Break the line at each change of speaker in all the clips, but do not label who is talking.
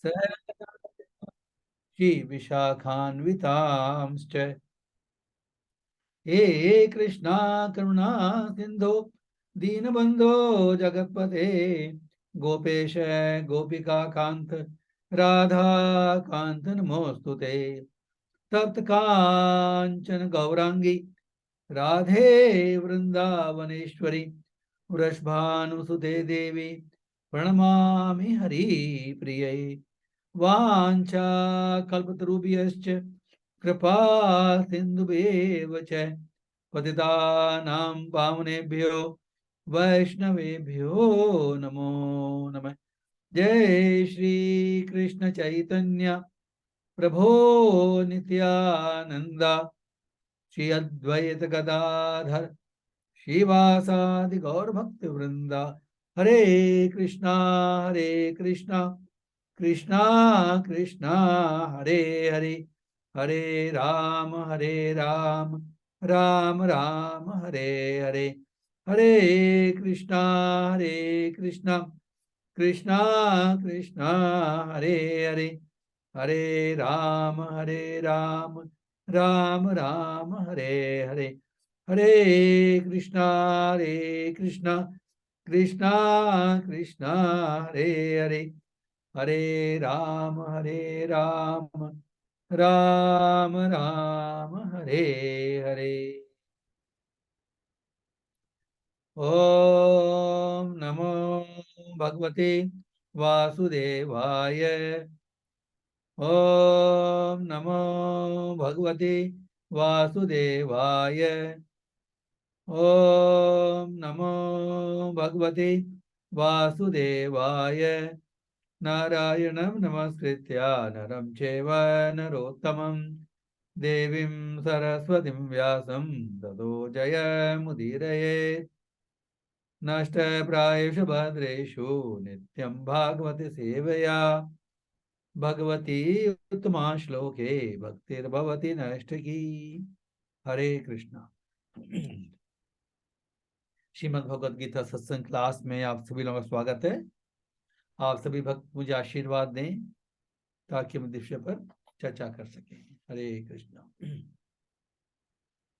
सहर्षि विशाखान्वितांश्च हे कृष्णा करुणा सिंधो दीनबंधो जगत्पते गोपेश गोपिका कांत राधा कांत नमोस्तुते तप्त कांचन गौरांगी राधे वृंदावनेश्वरी वृषभानुसुते देवी प्रणमामि हरिप्रियै वाञ्छा कल्पतरुभ्यश्च कृपा सिन्धुभ्येव च पतितानां पावनेभ्यो वैष्णवेभ्यो नमो नमः। जय श्री कृष्ण चैतन्य प्रभो नित्यानंदा श्री अद्वैत गदाधर श्रीवासादि गौर भक्त वृंदा। हरे कृष्णा कृष्णा कृष्णा हरे हरे, हरे राम राम राम हरे हरे। हरे कृष्णा कृष्णा कृष्णा हरे हरे, हरे राम राम राम हरे हरे। हरे कृष्णा कृष्णा कृष्णा हरे हरे, हरे राम राम राम हरे हरे। ओम नमो भगवते वासुदेवाय। ओम नमो भगवते वासुदेवाय। ओम नमो भगवते वासुदेवाय। नारायणं नमस्कृत्य नरं चैव नरोत्तमं देवीं सरस्वतीं व्यासं ततो जयमुदीरये। नष्टप्रायेषु भद्रेषु नित्यं भागवत सेवया भगवती उत्तमा श्लोके भक्तिर्भवति नष्टकी। हरे कृष्णा। श्रीमद् भगवद गीता सत्संग क्लास में आप सभी लोगों का स्वागत है। आप सभी भक्त मुझे आशीर्वाद दें ताकि हम इस विषय पर चर्चा कर सकें। हरे कृष्णा।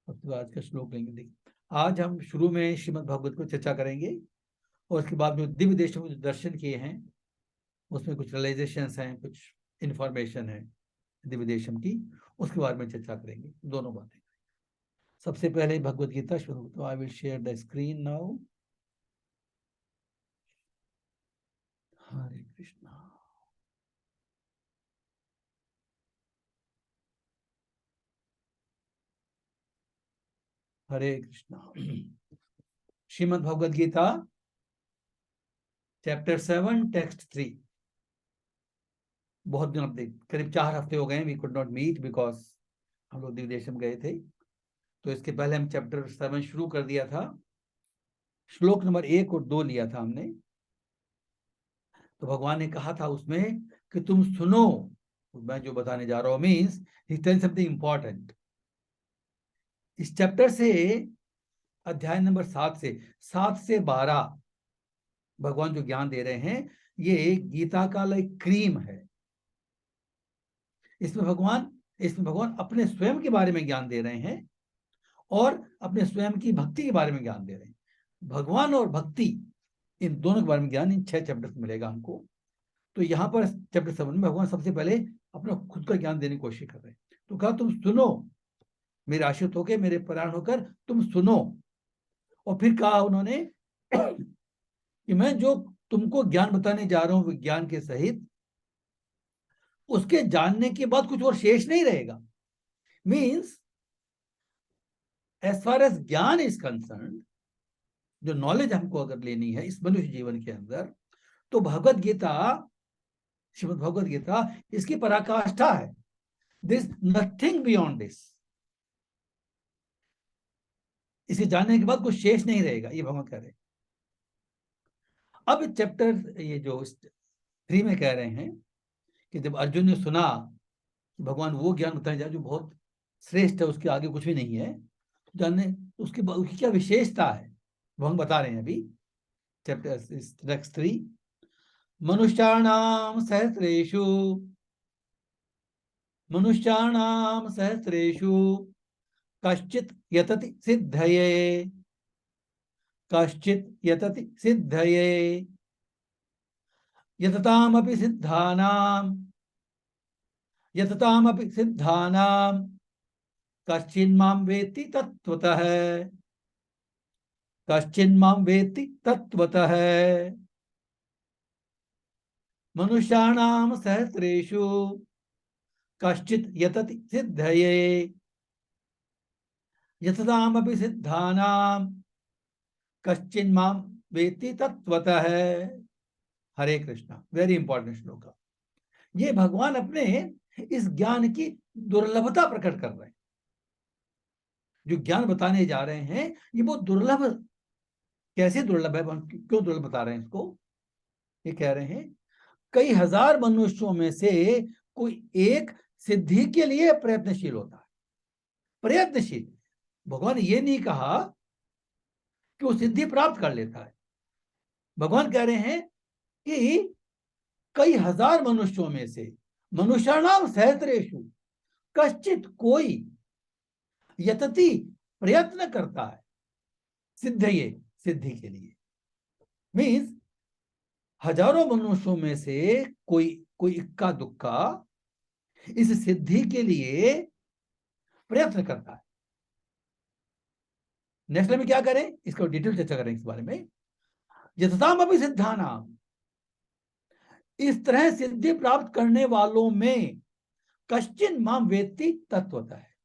अब तो आज का श्लोक लेंगे। देखिए, आज हम शुरू में श्रीमद् भागवत को चर्चा करेंगे और उसके बाद जो दिव्य देशों में जो दर्शन किए हैं उसमें कुछ रियलाइजेशन हैं, कुछ इंफॉर्मेशन है दिव्य देशम की, उसके बारे में चर्चा करेंगे। दोनों बातें। सबसे पहले भगवद गीता शुरू। तो I will share the screen now. Hare Krishna. Hare Krishna. Shrimad Bhagavad Gita chapter 7 text 3। बहुत दिन अपने करीब 4 हफ्ते हो गए। We could not meet because हम लोग दिव्य देशम गए थे। तो इसके पहले हम चैप्टर 7 शुरू कर दिया था। श्लोक नंबर 1 और 2 लिया था हमने। तो भगवान ने कहा था उसमें कि तुम सुनो, मैं जो बताने जा रहा हूं means he tell something important. इस चैप्टर से अध्याय नंबर 7 से 12 भगवान जो ज्ञान दे रहे हैं ये गीता का लाइक क्रीम है। इसमें भगवान अपने स्वयं के बारे में ज्ञान दे रहे हैं और अपने स्वयं की भक्ति के बारे में ज्ञान दे रहे हैं। भगवान और भक्ति इन दोनों के बारे में ज्ञान इन 6 चैप्टर में मिलेगा हमको। तो यहाँ पर चैप्टर 7 में भगवान सबसे पहले अपना खुद का ज्ञान देने की कोशिश कर रहे हैं। तो कहा तुम सुनो, मेरे आश्रित होकर, मेरे प्राण होकर तुम सुनो। और फिर कहा उन्होंने कि मैं जो तुमको ज्ञान बताने जा रहा हूं विज्ञान के सहित, उसके जानने के बाद कुछ और शेष नहीं रहेगा। मीन्स एज फार एज ज्ञान इज कंसर्न, जो नॉलेज हमको अगर लेनी है इस मनुष्य जीवन के अंदर, तो भगवत गीता, श्रीमद् भगवत गीता इसकी पराकाष्ठा है। This nothing beyond this. इसे जानने के बाद कुछ शेष नहीं रहेगा, ये भगवान कह रहे हैं। अब चैप्टर ये जो 3 में कह रहे हैं कि जब अर्जुन ने सुना कि भगवान वो ज्ञान बताने जा जो बहुत श्रेष्ठ है, उसके आगे कुछ भी नहीं है, तो जानने उसकी क्या विशेषता है वो हम बता रहे हैं अभी। चैप्टर नेक्स्ट 3 मनुष्याणाम सहस्रेषु कश्चित् यतति सिद्धये, कश्चित् यतति सिद्धये, यततामपि सिद्धानां कश्चिन्मां वेत्ति तत्त्वतः, कश्चिन्मां वेत्ति तत्त्वतः। मनुष्याणां सहस्रेषु कश्चित् यतति सिद्धये, यततामपि सिद्धानां कश्चिन्मां वेत्ति तत्त्वतः। हरे कृष्णा। वेरी इंपॉर्टेंट श्लोक। ये भगवान अपने इस ज्ञान की दुर्लभता प्रकट कर रहे हैं। जो ज्ञान बताने जा रहे हैं ये बहुत दुर्लभ। कैसे दुर्लभ है, क्यों दुर्लभ बता रहे हैं इसको? ये कह रहे हैं कई हजार मनुष्यों में से कोई एक सिद्धि के लिए प्रयत्नशील होता है। प्रयत्नशील। भगवान ये नहीं कहा कि वो सिद्धि प्राप्त कर लेता है। भगवान कह रहे हैं कि कई हजार मनुष्यों में से, मनुष्याणाम सहस्रेषु कश्चित, कोई, यतति, प्रयत्न करता है, सिद्धये, सिद्धि के लिए। मीन्स हजारों मनुष्यों में से कोई इक्का दुक्का इस सिद्धि के लिए प्रयत्न करता है। नेक्स्ट में क्या करें, इसको डिटेल चर्चा करें इस बारे में। यतताम अपि सिद्धानाम, इस तरह सिद्धि प्राप्त करने वालों में कश्चिन माम वेत्ति तत्वतः है।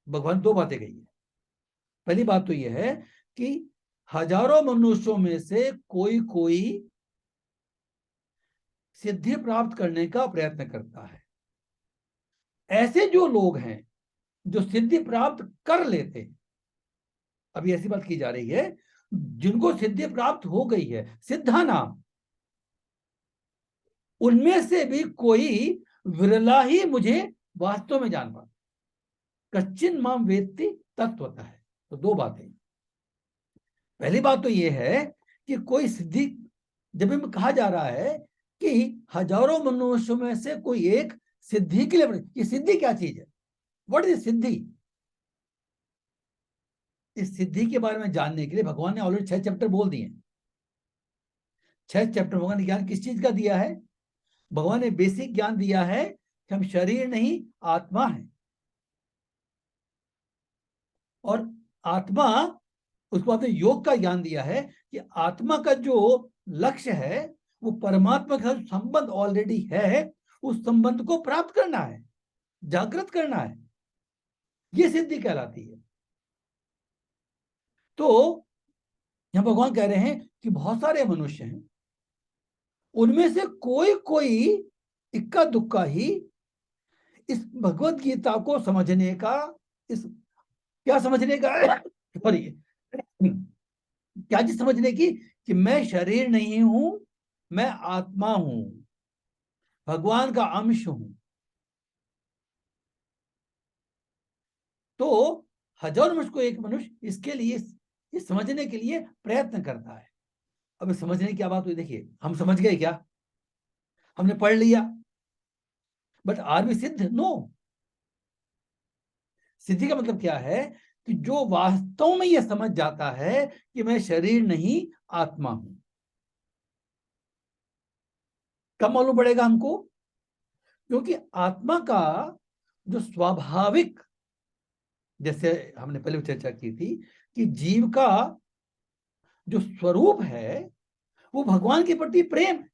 भगवान दो बातें कही है। पहली बात तो यह है कि हजारों मनुष्यों में से कोई सिद्धि प्राप्त करने का प्रयत्न करता है। ऐसे जो लोग हैं जो सिद्धि प्राप्त कर लेते हैं, अभी ऐसी बात की जा रही है जिनको सिद्धि प्राप्त हो गई है, सिद्धा नाम, उनमें से भी कोई विरला ही मुझे वास्तव में जान पाता। कच्चिन माम वेत्ति तत्वतः है। तो दो बातें। पहली बात तो यह है कि कोई सिद्धि, जब हमें कहा जा रहा है कि हजारों मनुष्यों में से कोई एक सिद्धि के लिए, ये सिद्धि क्या चीज है? व्हाट इज सिद्धि? इस सिद्धि के बारे में जानने के लिए भगवान ने ऑलरेडी 6 चैप्टर बोल दिए। 6 चैप्टर भगवान ने ज्ञान किस चीज का दिया है? भगवान ने बेसिक ज्ञान दिया है कि हम शरीर नहीं आत्मा है, और आत्मा, उसको आपने योग का ज्ञान दिया है कि आत्मा का जो लक्ष्य है वो परमात्मा का संबंध ऑलरेडी है, उस संबंध को प्राप्त करना है, जागृत करना है। ये सिद्धि कहलाती है। तो यहां भगवान कह रहे हैं कि बहुत सारे मनुष्य हैं, उनमें से कोई इक्का दुक्का ही इस भगवत गीता को समझने का, इस क्या समझने का सॉरी क्या चीज समझने की, कि मैं शरीर नहीं हूं, मैं आत्मा हूं, भगवान का अंश हूं। तो हजार वर्ष को एक मनुष्य इसके लिए, इस समझने के लिए प्रयत्न करता है। अब समझने की क्या बात हुई? देखिए, हम समझ गए क्या? हमने पढ़ लिया, बट आर वी सिद्ध? नो। सिद्धि का मतलब क्या है कि जो वास्तव में यह समझ जाता है कि मैं शरीर नहीं आत्मा हूं। कब मालूम पड़ेगा हमको? क्योंकि आत्मा का जो स्वाभाविक, जैसे हमने पहले चर्चा की थी कि जीव का जो स्वरूप है वो भगवान के प्रति प्रेम है।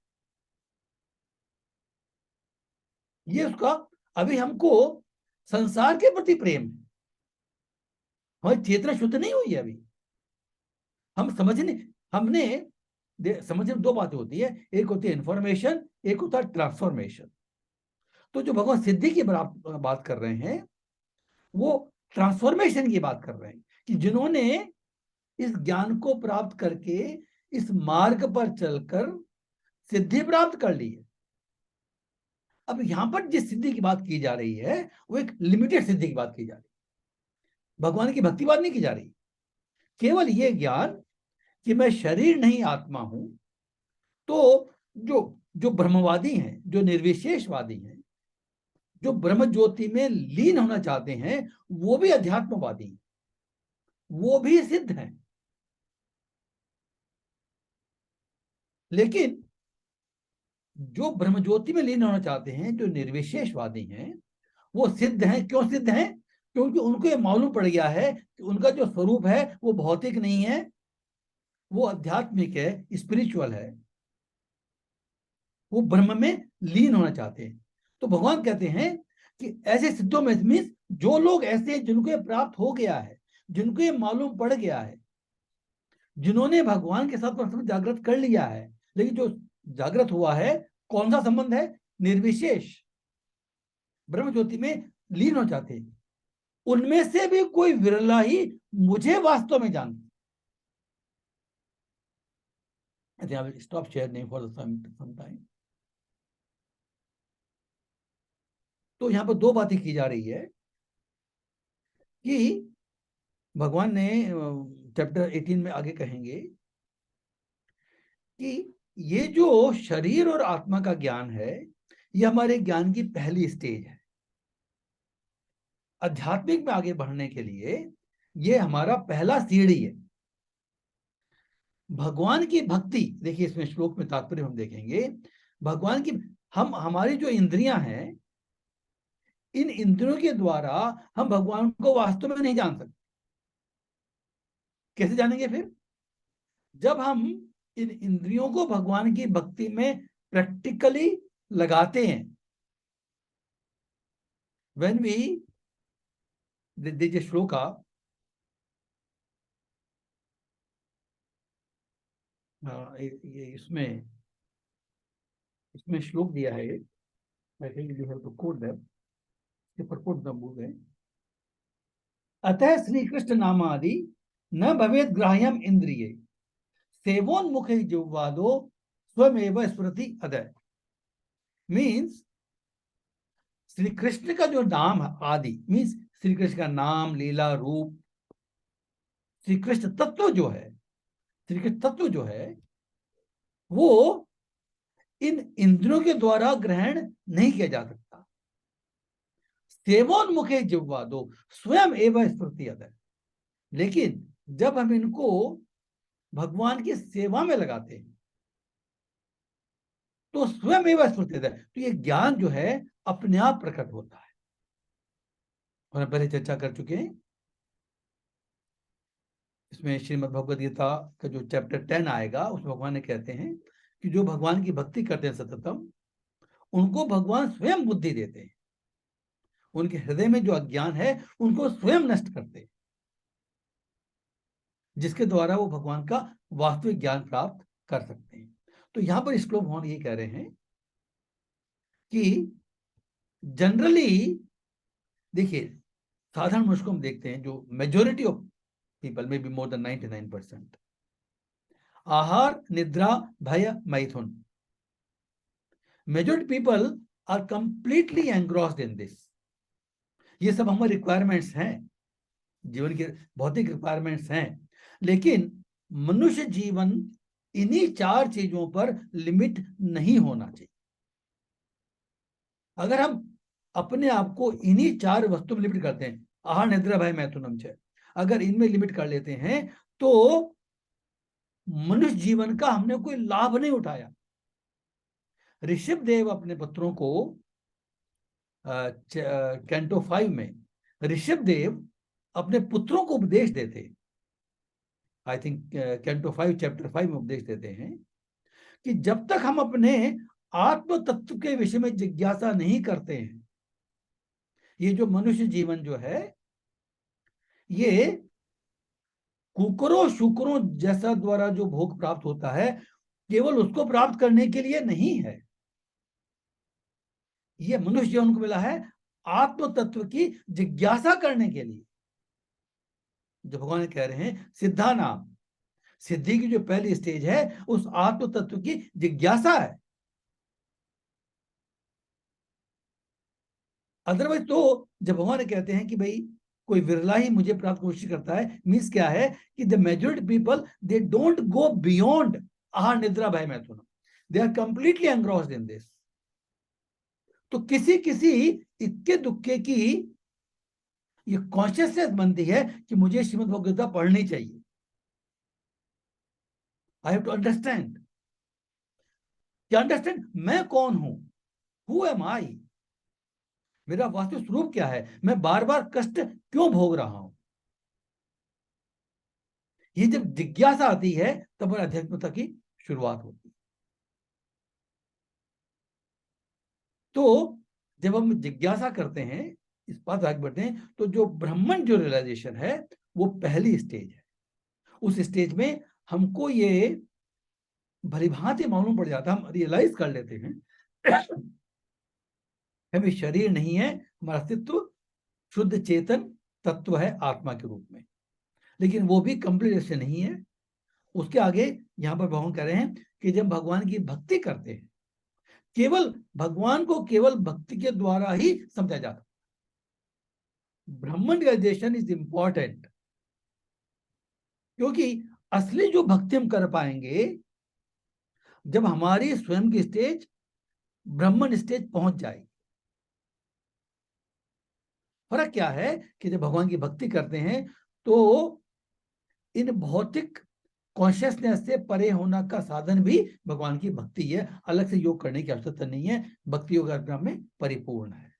ये उसका, अभी हमको संसार के प्रति प्रेम है, हमारी चेतना शुद्ध नहीं हुई है अभी। हम समझने, हमने समझने में दो बातें होती है, एक होती है इंफॉर्मेशन, एक होता है ट्रांसफॉर्मेशन। तो जो भगवान सिद्धि की बात कर रहे हैं वो ट्रांसफॉर्मेशन की बात कर रहे हैं, कि जिन्होंने इस ज्ञान को प्राप्त करके इस मार्ग पर चलकर सिद्धि प्राप्त कर ली है। अब यहां पर जिस सिद्धि की बात की जा रही है वो एक लिमिटेड सिद्धि की बात की जा रही है, भगवान की भक्ति बात नहीं की जा रही। केवल ये ज्ञान कि मैं शरीर नहीं आत्मा हूं, तो जो जो ब्रह्मवादी हैं, जो निर्विशेषवादी हैं, जो ब्रह्म ज्योति में लीन होना चाहते हैं, वो भी अध्यात्मवादी हैं, वो भी सिद्ध हैं। लेकिन जो ब्रह्म ज्योति में लीन होना चाहते हैं, जो निर्विशेषवादी हैं, वो सिद्ध हैं। क्यों सिद्ध हैं? क्योंकि उनको ये मालूम पड़ गया है कि उनका जो स्वरूप है वो भौतिक नहीं है, वो आध्यात्मिक है, स्पिरिचुअल है। वो ब्रह्म में लीन होना चाहते हैं। तो भगवान कहते हैं कि ऐसे सिद्धों में मीन्स जो लोग ऐसे हैं जिनको ये प्राप्त हो गया है, जिनको ये मालूम पड़ गया है, जिन्होंने भगवान के साथ जागृत कर लिया है। लेकिन जो जागृत हुआ है, कौन सा संबंध है? निर्विशेष ब्रह्म ज्योति में लीन हो जाते हैं। उनमें से भी कोई विरला ही मुझे वास्तव में जानता। I will stop sharing for some time. तो यहां पर दो बातें की जा रही है कि भगवान ने चैप्टर 18 में आगे कहेंगे कि ये जो शरीर और आत्मा का ज्ञान है, ये हमारे ज्ञान की पहली स्टेज है। आध्यात्मिक में आगे बढ़ने के लिए ये हमारा पहला सीढ़ी है। भगवान की भक्ति, देखिए इसमें श्लोक में तात्पर्य हम देखेंगे। भगवान की हमारी जो इंद्रियां हैं, इन इंद्रियों के द्वारा हम भगवान को वास्तव में नहीं जान सकते। कैसे जानेंगे फिर? जब हम इन इंद्रियों को भगवान की भक्ति में प्रैक्टिकली लगाते हैं। When we श्लोका, इसमें श्लोक दिया है। I think we have to quote them. Purport हम भूल गए। अतः श्री कृष्ण नामादि न भवेद ग्राह्यम इंद्रिये सेवोन्मुखे जिह्वादो स्वमेव स्मृति अदय। मीन्स श्री कृष्ण का जो नाम आदि, मीन्स श्री कृष्ण का नाम, लीला, रूप, श्री कृष्ण तत्व जो है, श्री कृष्ण तत्व जो है, वो इन इंद्रियों के द्वारा ग्रहण नहीं किया जा सकता। सेवोन्मुखे जिह्वादो स्वयं एवं स्मृति अदय। लेकिन जब हम इनको भगवान की सेवा में लगाते हैं तो स्वयं एवं स्मृति अदय, तो ये ज्ञान जो है अपने आप प्रकट होता है। और हम पहले चर्चा कर चुके हैं इसमें। श्रीमद् भगवद गीता का जो चैप्टर 10 आएगा, उसमें भगवान ने कहते हैं कि जो भगवान की भक्ति करते हैं सततम, उनको भगवान स्वयं बुद्धि देते हैं। उनके हृदय में जो अज्ञान है उनको स्वयं नष्ट करते हैं, जिसके द्वारा वो भगवान का वास्तविक ज्ञान प्राप्त कर सकते हैं। तो यहां पर श्लोक भगवान ये कह रहे हैं कि जनरली, देखिए साधारण मनुष्य को हम देखते हैं, जो मेजोरिटी ऑफ पीपल में बी मोर देन 99%, आहार, निद्रा, भय, मैथुन, majority people are completely engrossed in this. ये सब हमारे रिक्वायरमेंट्स हैं, जीवन के भौतिक रिक्वायरमेंट्स हैं। लेकिन मनुष्य जीवन इन्हीं 4 चीजों पर लिमिट नहीं होना चाहिए। अगर हम अपने आप को इन्हीं 4 वस्तु में लिमिट करते हैं, आहार, निद्रा, भय, मैथुनम छह, अगर इनमें लिमिट कर लेते हैं तो मनुष्य जीवन का हमने कोई लाभ नहीं उठाया। ऋषभ देव अपने पुत्रों को कैंटो 5 में ऋषभ देव अपने पुत्रों को उपदेश देते, आई थिंक कैंटो 5 चैप्टर 5 में उपदेश देते हैं कि जब तक हम अपने आत्म तत्व के विषय में जिज्ञासा नहीं करते हैं, ये जो मनुष्य जीवन जो है, ये कुकरों शुकरों जैसा द्वारा जो भोग प्राप्त होता है, केवल उसको प्राप्त करने के लिए नहीं है। ये मनुष्य जीवन को मिला है आत्म तत्व की जिज्ञासा करने के लिए। जो भगवान कह रहे हैं सिद्धा नाम, सिद्धि की जो पहली स्टेज है उस आत्म तत्व की जिज्ञासा है। अदरवाइज तो जब भगवान कहते हैं कि भाई कोई विरला ही मुझे प्राप्त कोशिश करता है, मीन्स क्या है कि the majority people they don't go beyond आहार, निद्रा, भय, मैथुन। They are completely engrossed in this. तो किसी किसी इक्के दुक्के की ये कॉन्शियसनेस बनती है कि मुझे श्रीमद् भगवद गीता पढ़नी चाहिए। आई हैव टू अंडरस्टैंड, क्या अंडरस्टैंड मैं कौन हूं, हु एम आई, मेरा वास्तविक स्वरूप क्या है, मैं बार बार कष्ट क्यों भोग रहा हूं। ये जब जिज्ञासा आती है तब अध्यात्मता की शुरुआत होती है। तो जब हम जिज्ञासा करते हैं, इस बात आगे बढ़ते हैं, तो जो ब्रह्मन जो रियलाइजेशन है वो पहली स्टेज है। उस स्टेज में हमको ये भलीभांति मालूम पड़ जाता, हम रियलाइज कर लेते हैं हमें शरीर नहीं है, हमारा अस्तित्व शुद्ध चेतन तत्व है आत्मा के रूप में। लेकिन वो भी कंप्लीट ऐसे नहीं है। उसके आगे यहां पर भगवान कह रहे हैं कि जब भगवान की भक्ति करते हैं, केवल भगवान को केवल भक्ति के द्वारा ही समझा जाता। ब्रह्मन रियलाइजेशन इज इंपॉर्टेंट, क्योंकि असली जो भक्ति हम कर पाएंगे जब हमारी स्वयं की स्टेज ब्रह्मन स्टेज पहुंच जाएगी। फर्क क्या है कि जब भगवान की भक्ति करते हैं तो इन भौतिक कॉन्शियसनेस से परे होना का साधन भी भगवान की भक्ति है। अलग से योग करने की आवश्यकता नहीं है, भक्ति योग अपने आप में परिपूर्ण है।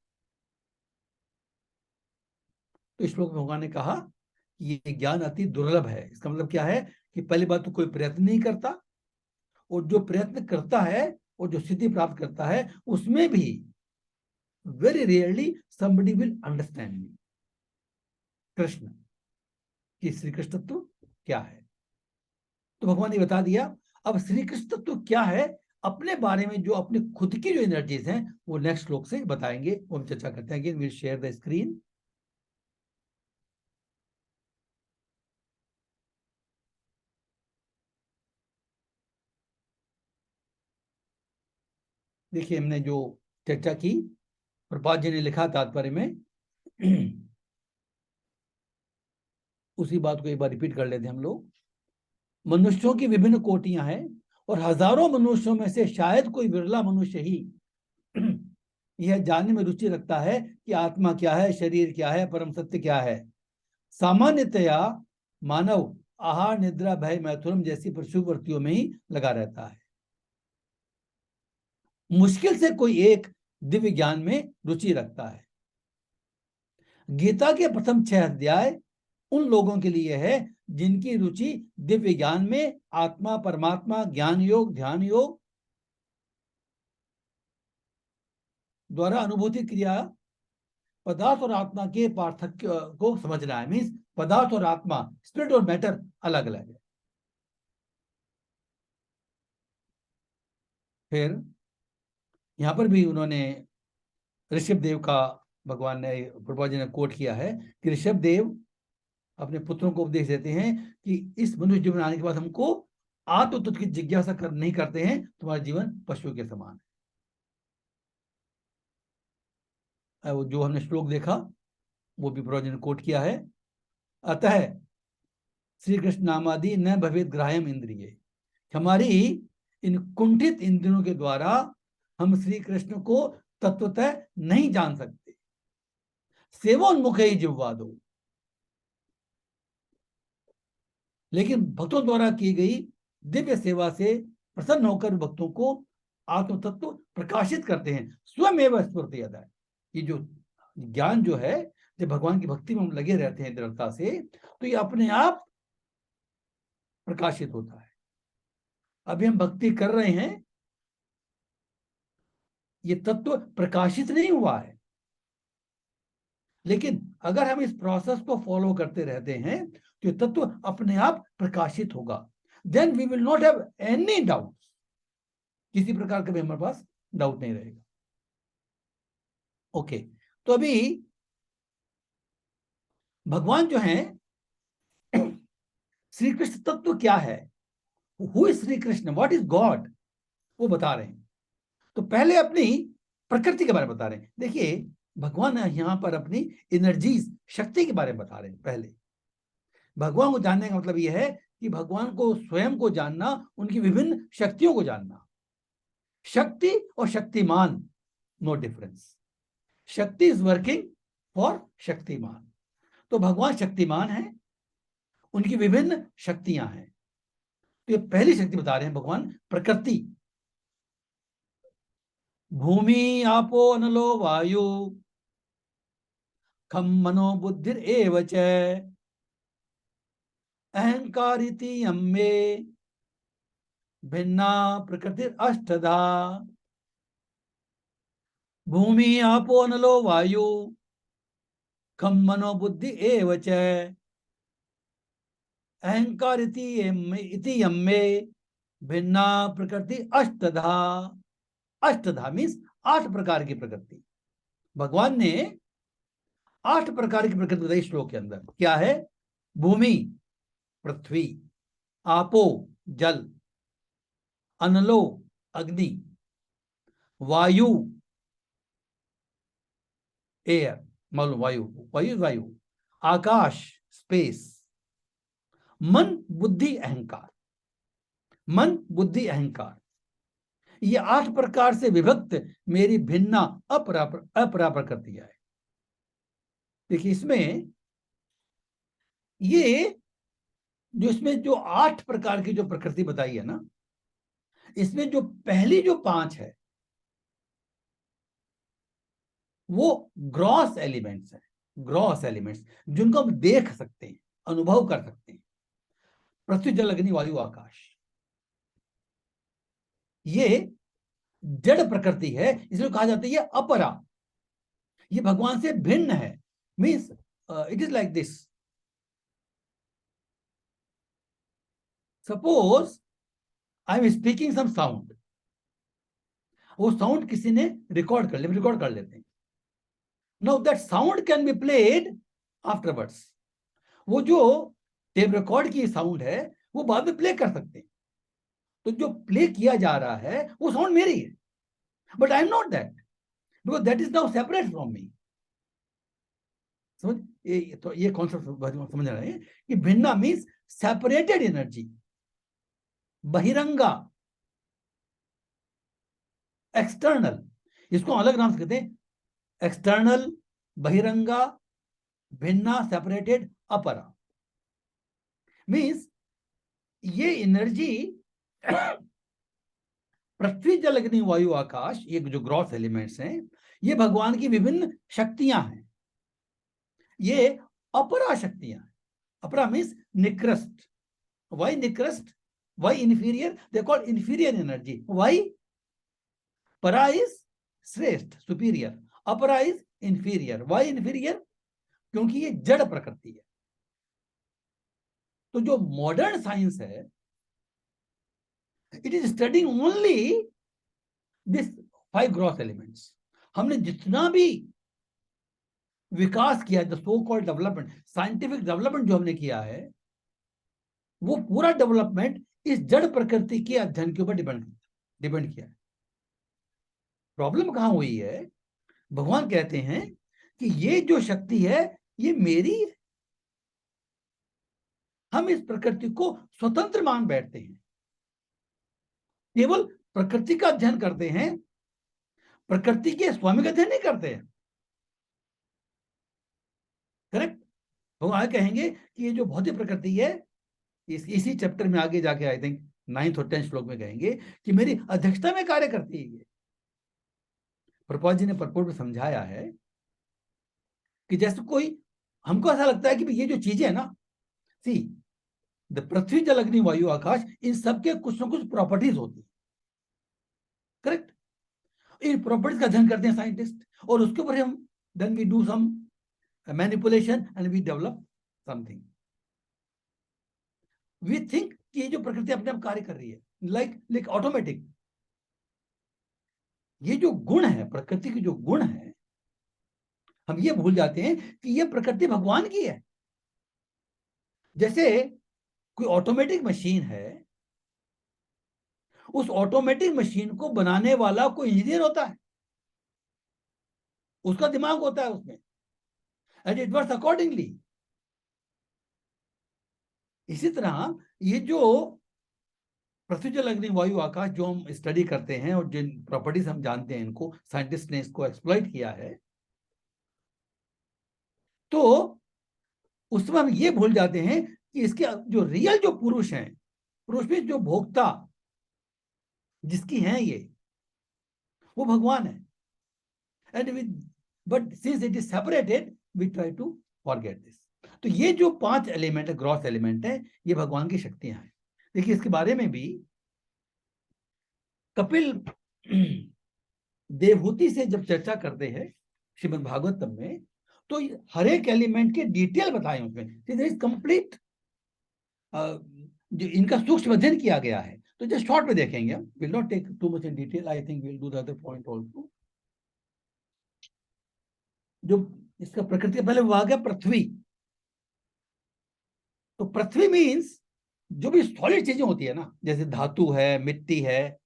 तो इस श्लोक में भगवान ने कहा कि ये ज्ञान अति दुर्लभ है। इसका मतलब क्या है कि पहली बात तो कोई प्रयत्न नहीं करता, और जो प्रयत्न करता है और जो सिद्धि प्राप्त करता है उसमें भी very rarely somebody will understand me, Krishna कि श्री कृष्ण तत्व क्या है। तो भगवान ने बता दिया। अब श्री कृष्ण तत्व क्या है अपने बारे में, जो अपने खुद की जो एनर्जीज हैं वो नेक्स्ट श्लोक से बताएंगे, वो हम चर्चा करते हैं। Will share the screen. देखिए हमने जो चर्चा की, प्रभात जी ने लिखा तात्पर्य में उसी बात को एक बार रिपीट कर लेते हैं हम लोग। मनुष्यों की विभिन्न कोटियां हैं और हजारों मनुष्यों में से शायद कोई विरला मनुष्य ही यह जानने में रुचि रखता है कि आत्मा क्या है, शरीर क्या है, परम सत्य क्या है। सामान्यतया मानव आहार, निद्रा, भय, मैथुन जैसी प्रवृत्तियों में ही लगा रहता है। मुश्किल से कोई एक दिव्य ज्ञान में रुचि रखता है। गीता के प्रथम 6 अध्याय उन लोगों के लिए है जिनकी रुचि दिव्य ज्ञान में, आत्मा, परमात्मा, ज्ञान योग, ध्यान योग द्वारा अनुभूति क्रिया, पदार्थ और आत्मा के पार्थक्य को समझना है। मीन्स पदार्थ और आत्मा, स्पिरिट और मैटर अलग अलग है। फिर यहां पर भी उन्होंने ऋषभ देव का, भगवान ने, प्रभा जी ने कोट किया है कि ऋषभ देव अपने पुत्रों को उपदेश देते हैं कि इस मनुष्य जीवन आने के बाद हमको आत्म तत्व की जिज्ञासा नहीं करते हैं, तुम्हारा जीवन पशु के समान है। वो जो हमने श्लोक देखा वो भी प्रभा जी ने कोट किया है। अतः श्री कृष्ण नामादि न भवेद ग्राह्यम इंद्रिय, हमारी इन कुंठित इंद्रियों के द्वारा हम श्री कृष्ण को तत्वतः नहीं जान सकते। सेवोन्मुख ही जिह्वा दो, लेकिन भक्तों द्वारा की गई दिव्य सेवा से प्रसन्न होकर भक्तों को आत्म तत्व प्रकाशित करते हैं। स्वयं एवं स्फूर्ति अदा, ये जो ज्ञान जो है, जब भगवान की भक्ति में हम लगे रहते हैं दृढ़ता से, तो ये अपने आप प्रकाशित होता है। अभी हम भक्ति कर रहे हैं, ये तत्व प्रकाशित नहीं हुआ है, लेकिन अगर हम इस प्रोसेस को फॉलो करते रहते हैं तो ये तत्व अपने आप प्रकाशित होगा। Then we will not have any doubt, किसी प्रकार का भी हमारे पास डाउट नहीं रहेगा। ओके, तो अभी भगवान जो हैं, श्री कृष्ण तत्व क्या है, who is Shri Krishna, what is God, वो बता रहे हैं। तो पहले अपनी प्रकृति के बारे में बता रहे हैं। देखिए भगवान यहां पर अपनी एनर्जीज, शक्ति के बारे में बता रहे हैं। पहले भगवान को जानने का मतलब यह है कि भगवान को स्वयं को जानना, उनकी विभिन्न शक्तियों को जानना। शक्ति और शक्तिमान, नो डिफरेंस। शक्ति इज वर्किंग फॉर शक्तिमान। तो भगवान शक्तिमान है, उनकी विभिन्न शक्तियां हैं। तो ये पहली शक्ति बता रहे हैं भगवान, प्रकृति। भूमि आपो अनलो वायु खम मनो बुद्धिर एव च अहंकारिति यम्मे भिन्ना प्रकृतिर अष्टधा। भूमि आपो अनलो वायु खम मनो बुद्धि एव च अहंकार इति यम्मे भिन्ना प्रकृति अष्टधा। अष्टधा मीन्स 8 प्रकार की प्रकृति। भगवान ने 8 प्रकार की प्रकृति बताई श्लोक के अंदर। क्या है? भूमि पृथ्वी, आपो जल, अनलो अग्नि, वायु एयर, मालूम वायु, वायु वायु, आकाश स्पेस, मन बुद्धि अहंकार। मन बुद्धि अहंकार, ये 8 प्रकार से विभक्त मेरी भिन्ना अपरा प्रकृतियां है। देखिए इसमें ये जो इसमें जो 8 प्रकार की जो प्रकृति बताई है ना, इसमें जो पहली जो 5 है वो ग्रॉस एलिमेंट्स है। ग्रॉस एलिमेंट्स जिनको हम देख सकते हैं, अनुभव कर सकते हैं। पृथ्वी जल अग्नि वायु आकाश, ये जड़ प्रकृति है, इसलिए कहा जाता है ये अपरा, ये भगवान से भिन्न है। Means it is like this. Suppose I am speaking some sound, वो साउंड किसी ने रिकॉर्ड कर लेते हैं। Now that sound can be played afterwards. वो जो टेप रिकॉर्ड की साउंड है वो बाद में प्ले कर सकते हैं। तो जो प्ले किया जा रहा है वो साउंड मेरी है, but I am not that, because that is now separate from me. समझ? तो ये कॉन्सेप्ट समझ रहे हैं कि भिन्ना मीन्स सेपरेटेड एनर्जी, बहिरंगा, एक्सटर्नल। इसको अलग नाम से कहते हैं, एक्सटर्नल, बहिरंगा, भिन्ना, सेपरेटेड, अपरा। मीन्स ये एनर्जी पृथ्वी जल अग्नि वायु आकाश, ये जो ग्रॉस एलिमेंट्स हैं, ये भगवान की विभिन्न शक्तियां हैं। ये अपरा शक्तियां हैं। अपरा मीन्स निकृष्ट। वाई निकृष्ट? Why inferior? They call inferior energy. Why? para is श्रेष्ठ, सुपीरियर, अपरा इज इंफीरियर। Why inferior? क्योंकि ये जड़ प्रकृति है। तो जो मॉडर्न साइंस है, it is studying only this 5 gross elements. हमने जितना भी विकास किया, the so called development, scientific development जो हमने किया है, वो पूरा डेवलपमेंट इस जड़ प्रकृति के अध्ययन के ऊपर डिपेंड किया है। प्रॉब्लम कहां हुई है? भगवान कहते हैं कि ये जो शक्ति है ये मेरी है। हम इस प्रकृति को स्वतंत्र मान बैठते हैं, केवल प्रकृति का अध्ययन करते हैं, प्रकृति के स्वामी का अध्ययन नहीं करते हैं। करेक्ट? भगवान कहेंगे कि ये जो भौतिक प्रकृति है, इसी चैप्टर में आगे जाके आई थिंक 9th और 10th श्लोक में कहेंगे कि मेरी अध्यक्षता में कार्य करती है। ये प्रभुपाद जी ने परपोर्ट में समझाया है कि जैसे कोई, हमको ऐसा लगता है कि ये जो चीजें है ना, सी द पृथ्वी जल अग्नि वायु आकाश, इन सबके कुछ ना कुछ प्रॉपर्टीज होती है। करेक्ट? इन प्रॉपर्टीज का अध्ययन करते हैं साइंटिस्ट, और उसके ऊपर हम then we do some manipulation and we develop something. We think कि ये जो प्रकृति अपने आप कार्य कर रही है, लाइक ऑटोमेटिक। ये जो गुण है, प्रकृति के जो गुण है, हम ये भूल जाते हैं कि ये प्रकृति भगवान की है। जैसे कोई ऑटोमेटिक मशीन है, उस ऑटोमेटिक मशीन को बनाने वाला कोई इंजीनियर होता है, उसका दिमाग होता है उसमें, एंड इट वर्क्स अकॉर्डिंगली। इसी तरह ये जो पृथ्वी जल अग्नि वायु आकाश जो हम स्टडी करते हैं और जिन प्रॉपर्टीज हम जानते हैं, इनको साइंटिस्ट ने इसको एक्सप्लॉइट किया है, तो उसमें हम ये भूल जाते हैं कि इसके जो रियल जो पुरुष हैं, पुरुष में जो भोक्ता जिसकी हैं ये, वो भगवान है। And with but since it is separated we try to forget this. तो ये जो 5 एलिमेंट है, ग्रॉस एलिमेंट है, ये भगवान की शक्तियां हैं। देखिए इसके बारे में भी कपिल देवहूति से जब चर्चा करते हैं श्रीमद् भागवतम में, तो हर एक एलिमेंट के डिटेल बताए उसमें, इज कंप्लीट जो इनका सूक्ष्म अध्ययन किया गया है। तो जस्ट शॉर्ट में देखेंगे, will not take too much in detail, I think will do the other point also. जो इसका प्रकृति का पहले विभाग है पृथ्वी। तो पृथ्वी मीन्स जो भी सॉलिड चीजें होती है ना, जैसे धातु है, मिट्टी है,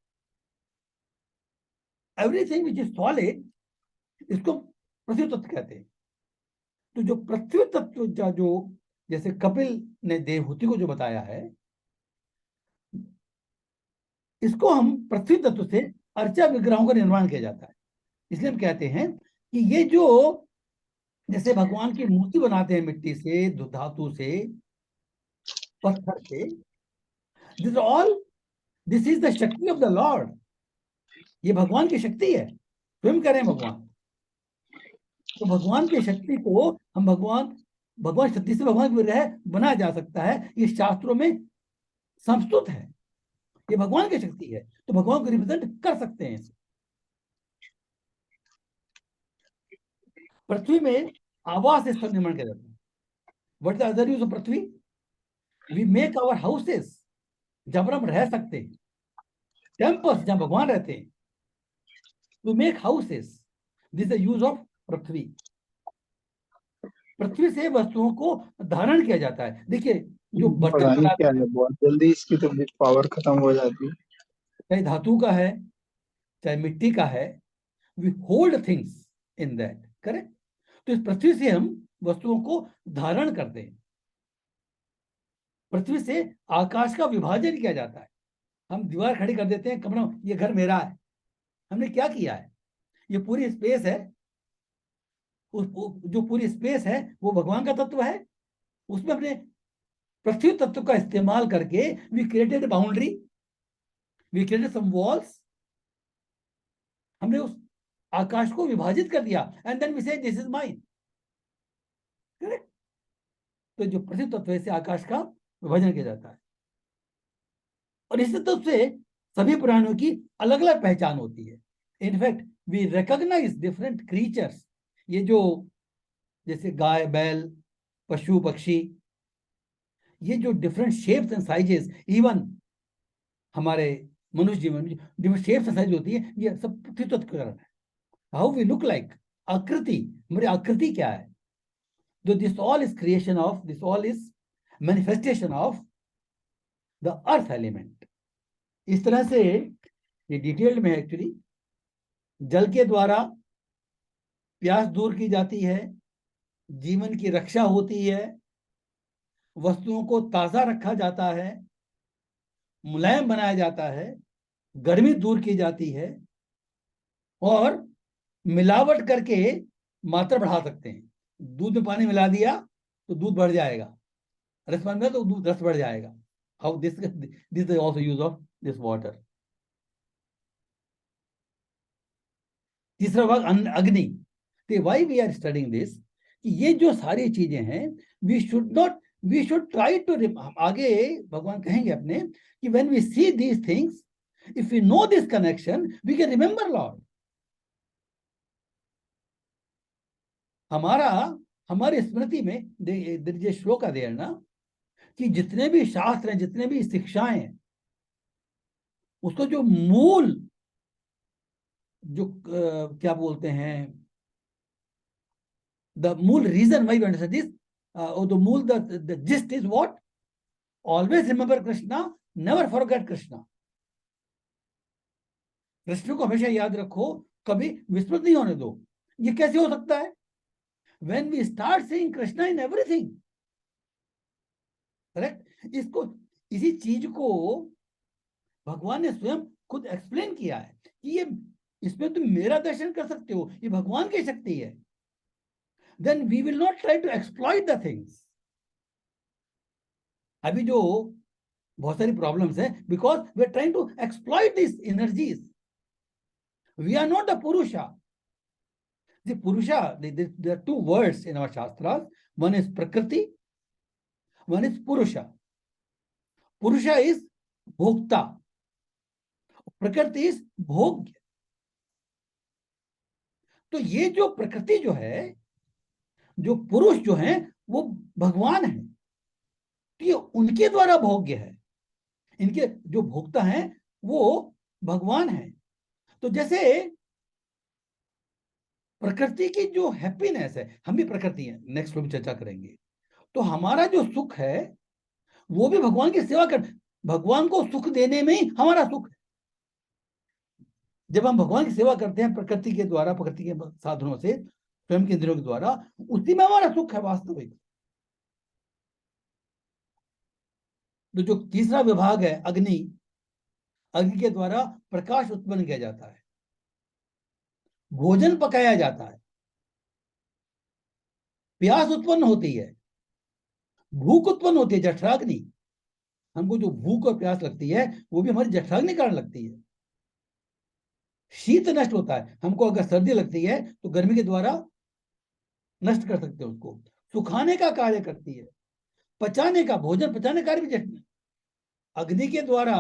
एवरीथिंग विच इज सॉलिड, इसको पृथ्वी तत्व कहते हैं। तो जो पृथ्वी तत्व का जो, जैसे कपिल ने देवहूति को जो बताया है, इसको हम पृथ्वी तत्व से अर्चा विग्रहों का निर्माण किया जाता है। इसलिए हम कहते हैं कि ये जो, जैसे भगवान की मूर्ति बनाते हैं मिट्टी से, धातु से, पत्थर से, दिस इज द शक्ति ऑफ द लॉर्ड। ये भगवान की शक्ति है, स्वयं कह रहे हैं भगवान। तो भगवान की शक्ति को हम भगवान शक्ति से भगवान की विग्रह बनाया जा सकता है, ये शास्त्रों में संस्तुत है। ये भगवान की शक्ति है, तो भगवान को रिप्रेजेंट कर सकते हैं। पृथ्वी में आवास स्थल निर्माण किया जाता है। What the other use of पृथ्वी? वी मेक आवर हाउसेस, जहां पर हम रह सकते हैं, टेम्पल्स जहां भगवान रहते हैं, we make houses, this the use of पृथ्वी। पृथ्वी से वस्तुओं को धारण किया जाता है। देखिए जो बर्तन बनाते
क्या है, बहुत जल्दी इसकी तो पावर खत्म हो जाती है।
चाहे धातु का है, चाहे मिट्टी का है, we hold things in that, correct. तो इस पृथ्वी से हम वस्तुओं को धारण करते हैं। पृथ्वी से आकाश का विभाजन किया जाता है। हम दीवार खड़ी कर देते हैं, कमरा, ये घर मेरा है। हमने क्या किया है? ये पूरी स्पेस है, जो पूरी स्पेस है वो भगवान का तत्व है। उसमें अपने पृथ्वी तत्व का इस्तेमाल करके we created boundary, we created some walls. हमने उस आकाश को विभाजित कर दिया, and then we say this is mine, correct. तो जो पृथ्वी तत्व है, से आकाश का विभाजन किया जाता है। और इसी तत्व से सभी प्राणियों की अलग अलग पहचान होती है। In fact we recognise different creatures. ये जो जैसे गाय, बैल, पशु, पक्षी, ये जो different shapes and sizes, even हमारे मनुष्य जीवन में डिफरेंट शेप्स एंड साइज होती है, ये सब पृथ्वी तत्व के कारण है। हाउ वी लुक लाइक, आकृति, हमारी आकृति क्या है? तो this all is creation of, this all is manifestation of the earth element. इस तरह से ये डिटेल्ड में एक्चुअली जल के द्वारा प्यास दूर की जाती है, जीवन की रक्षा होती है, वस्तुओं को ताजा रखा जाता है, मुलायम बनाया जाता है, गर्मी दूर की जाती है, और मिलावट करके मात्रा बढ़ा सकते हैं। दूध में पानी मिला दिया तो दूध बढ़ जाएगा, रस बन गया तो दूध रस बढ़ जाएगा। How this is also use of this water. तीसरा भाग अग्नि। Why we are studying this, कि ये जो सारी चीजें हैं, वी शुड ट्राई टू, आगे भगवान कहेंगे अपने कि when we see these things, if we know this connection, we can remember lord. हमारी स्मृति में श्लोक देर ना, कि जितने भी शास्त्र हैं, जितने भी शिक्षाएं हैं, उसको जो मूल, जो क्या बोलते हैं, the मूल reason why we understand this, or the मूल the gist is what? Always remember Krishna, never forget Krishna. Krishna को हमेशा याद रखो, कभी विस्मृत नहीं होने दो। ये कैसे हो सकता है? When we start seeing Krishna in everything, correct. इसी चीज को भगवान ने स्वयं खुद एक्सप्लेन किया है कि ये इसमें तुम मेरा दर्शन कर सकते हो, ये भगवान की शक्ति है। Then we will not try to exploit the things. अभी जो बहुत सारी प्रॉब्लम्स है, because we are trying to exploit this energies. We are not the Purusha. The Purusha, there are two words in our Shastras. One is Prakriti, one is Purusha. Purusha is Bhokta. Prakriti is Bhogya. तो ये जो प्रकृति जो है, जो पुरुष जो है, वो भगवान है। तो ये उनके द्वारा भोग्य है। इनके जो भोक्ता हैं वो भगवान है। तो जैसे प्रकृति की जो हैप्पीनेस है, हम भी प्रकृति हैं, नेक्स्ट में चर्चा करेंगे। तो हमारा जो सुख है वो भी भगवान की सेवा कर, भगवान को सुख देने में ही हमारा सुख है। जब हम भगवान की सेवा करते हैं प्रकृति के द्वारा, प्रकृति के साधनों से, स्वयं के इंद्रियों के द्वारा, उसी में हमारा सुख है वास्तविक। तो जो तीसरा विभाग है अग्नि, अग्नि के द्वारा प्रकाश उत्पन्न किया जाता है, भोजन पकाया जाता है, प्यास उत्पन्न होती है, भूख उत्पन्न होती है, जठराग्नि। हमको जो भूख और प्यास लगती है वो भी हमारी जठराग्नि कारण लगती है। शीत नष्ट होता है, हमको अगर सर्दी लगती है तो गर्मी के द्वारा नष्ट कर सकते हैं उसको। सुखाने का कार्य करती है, पचाने का, भोजन पचाने का कार्य भी अग्नि के द्वारा।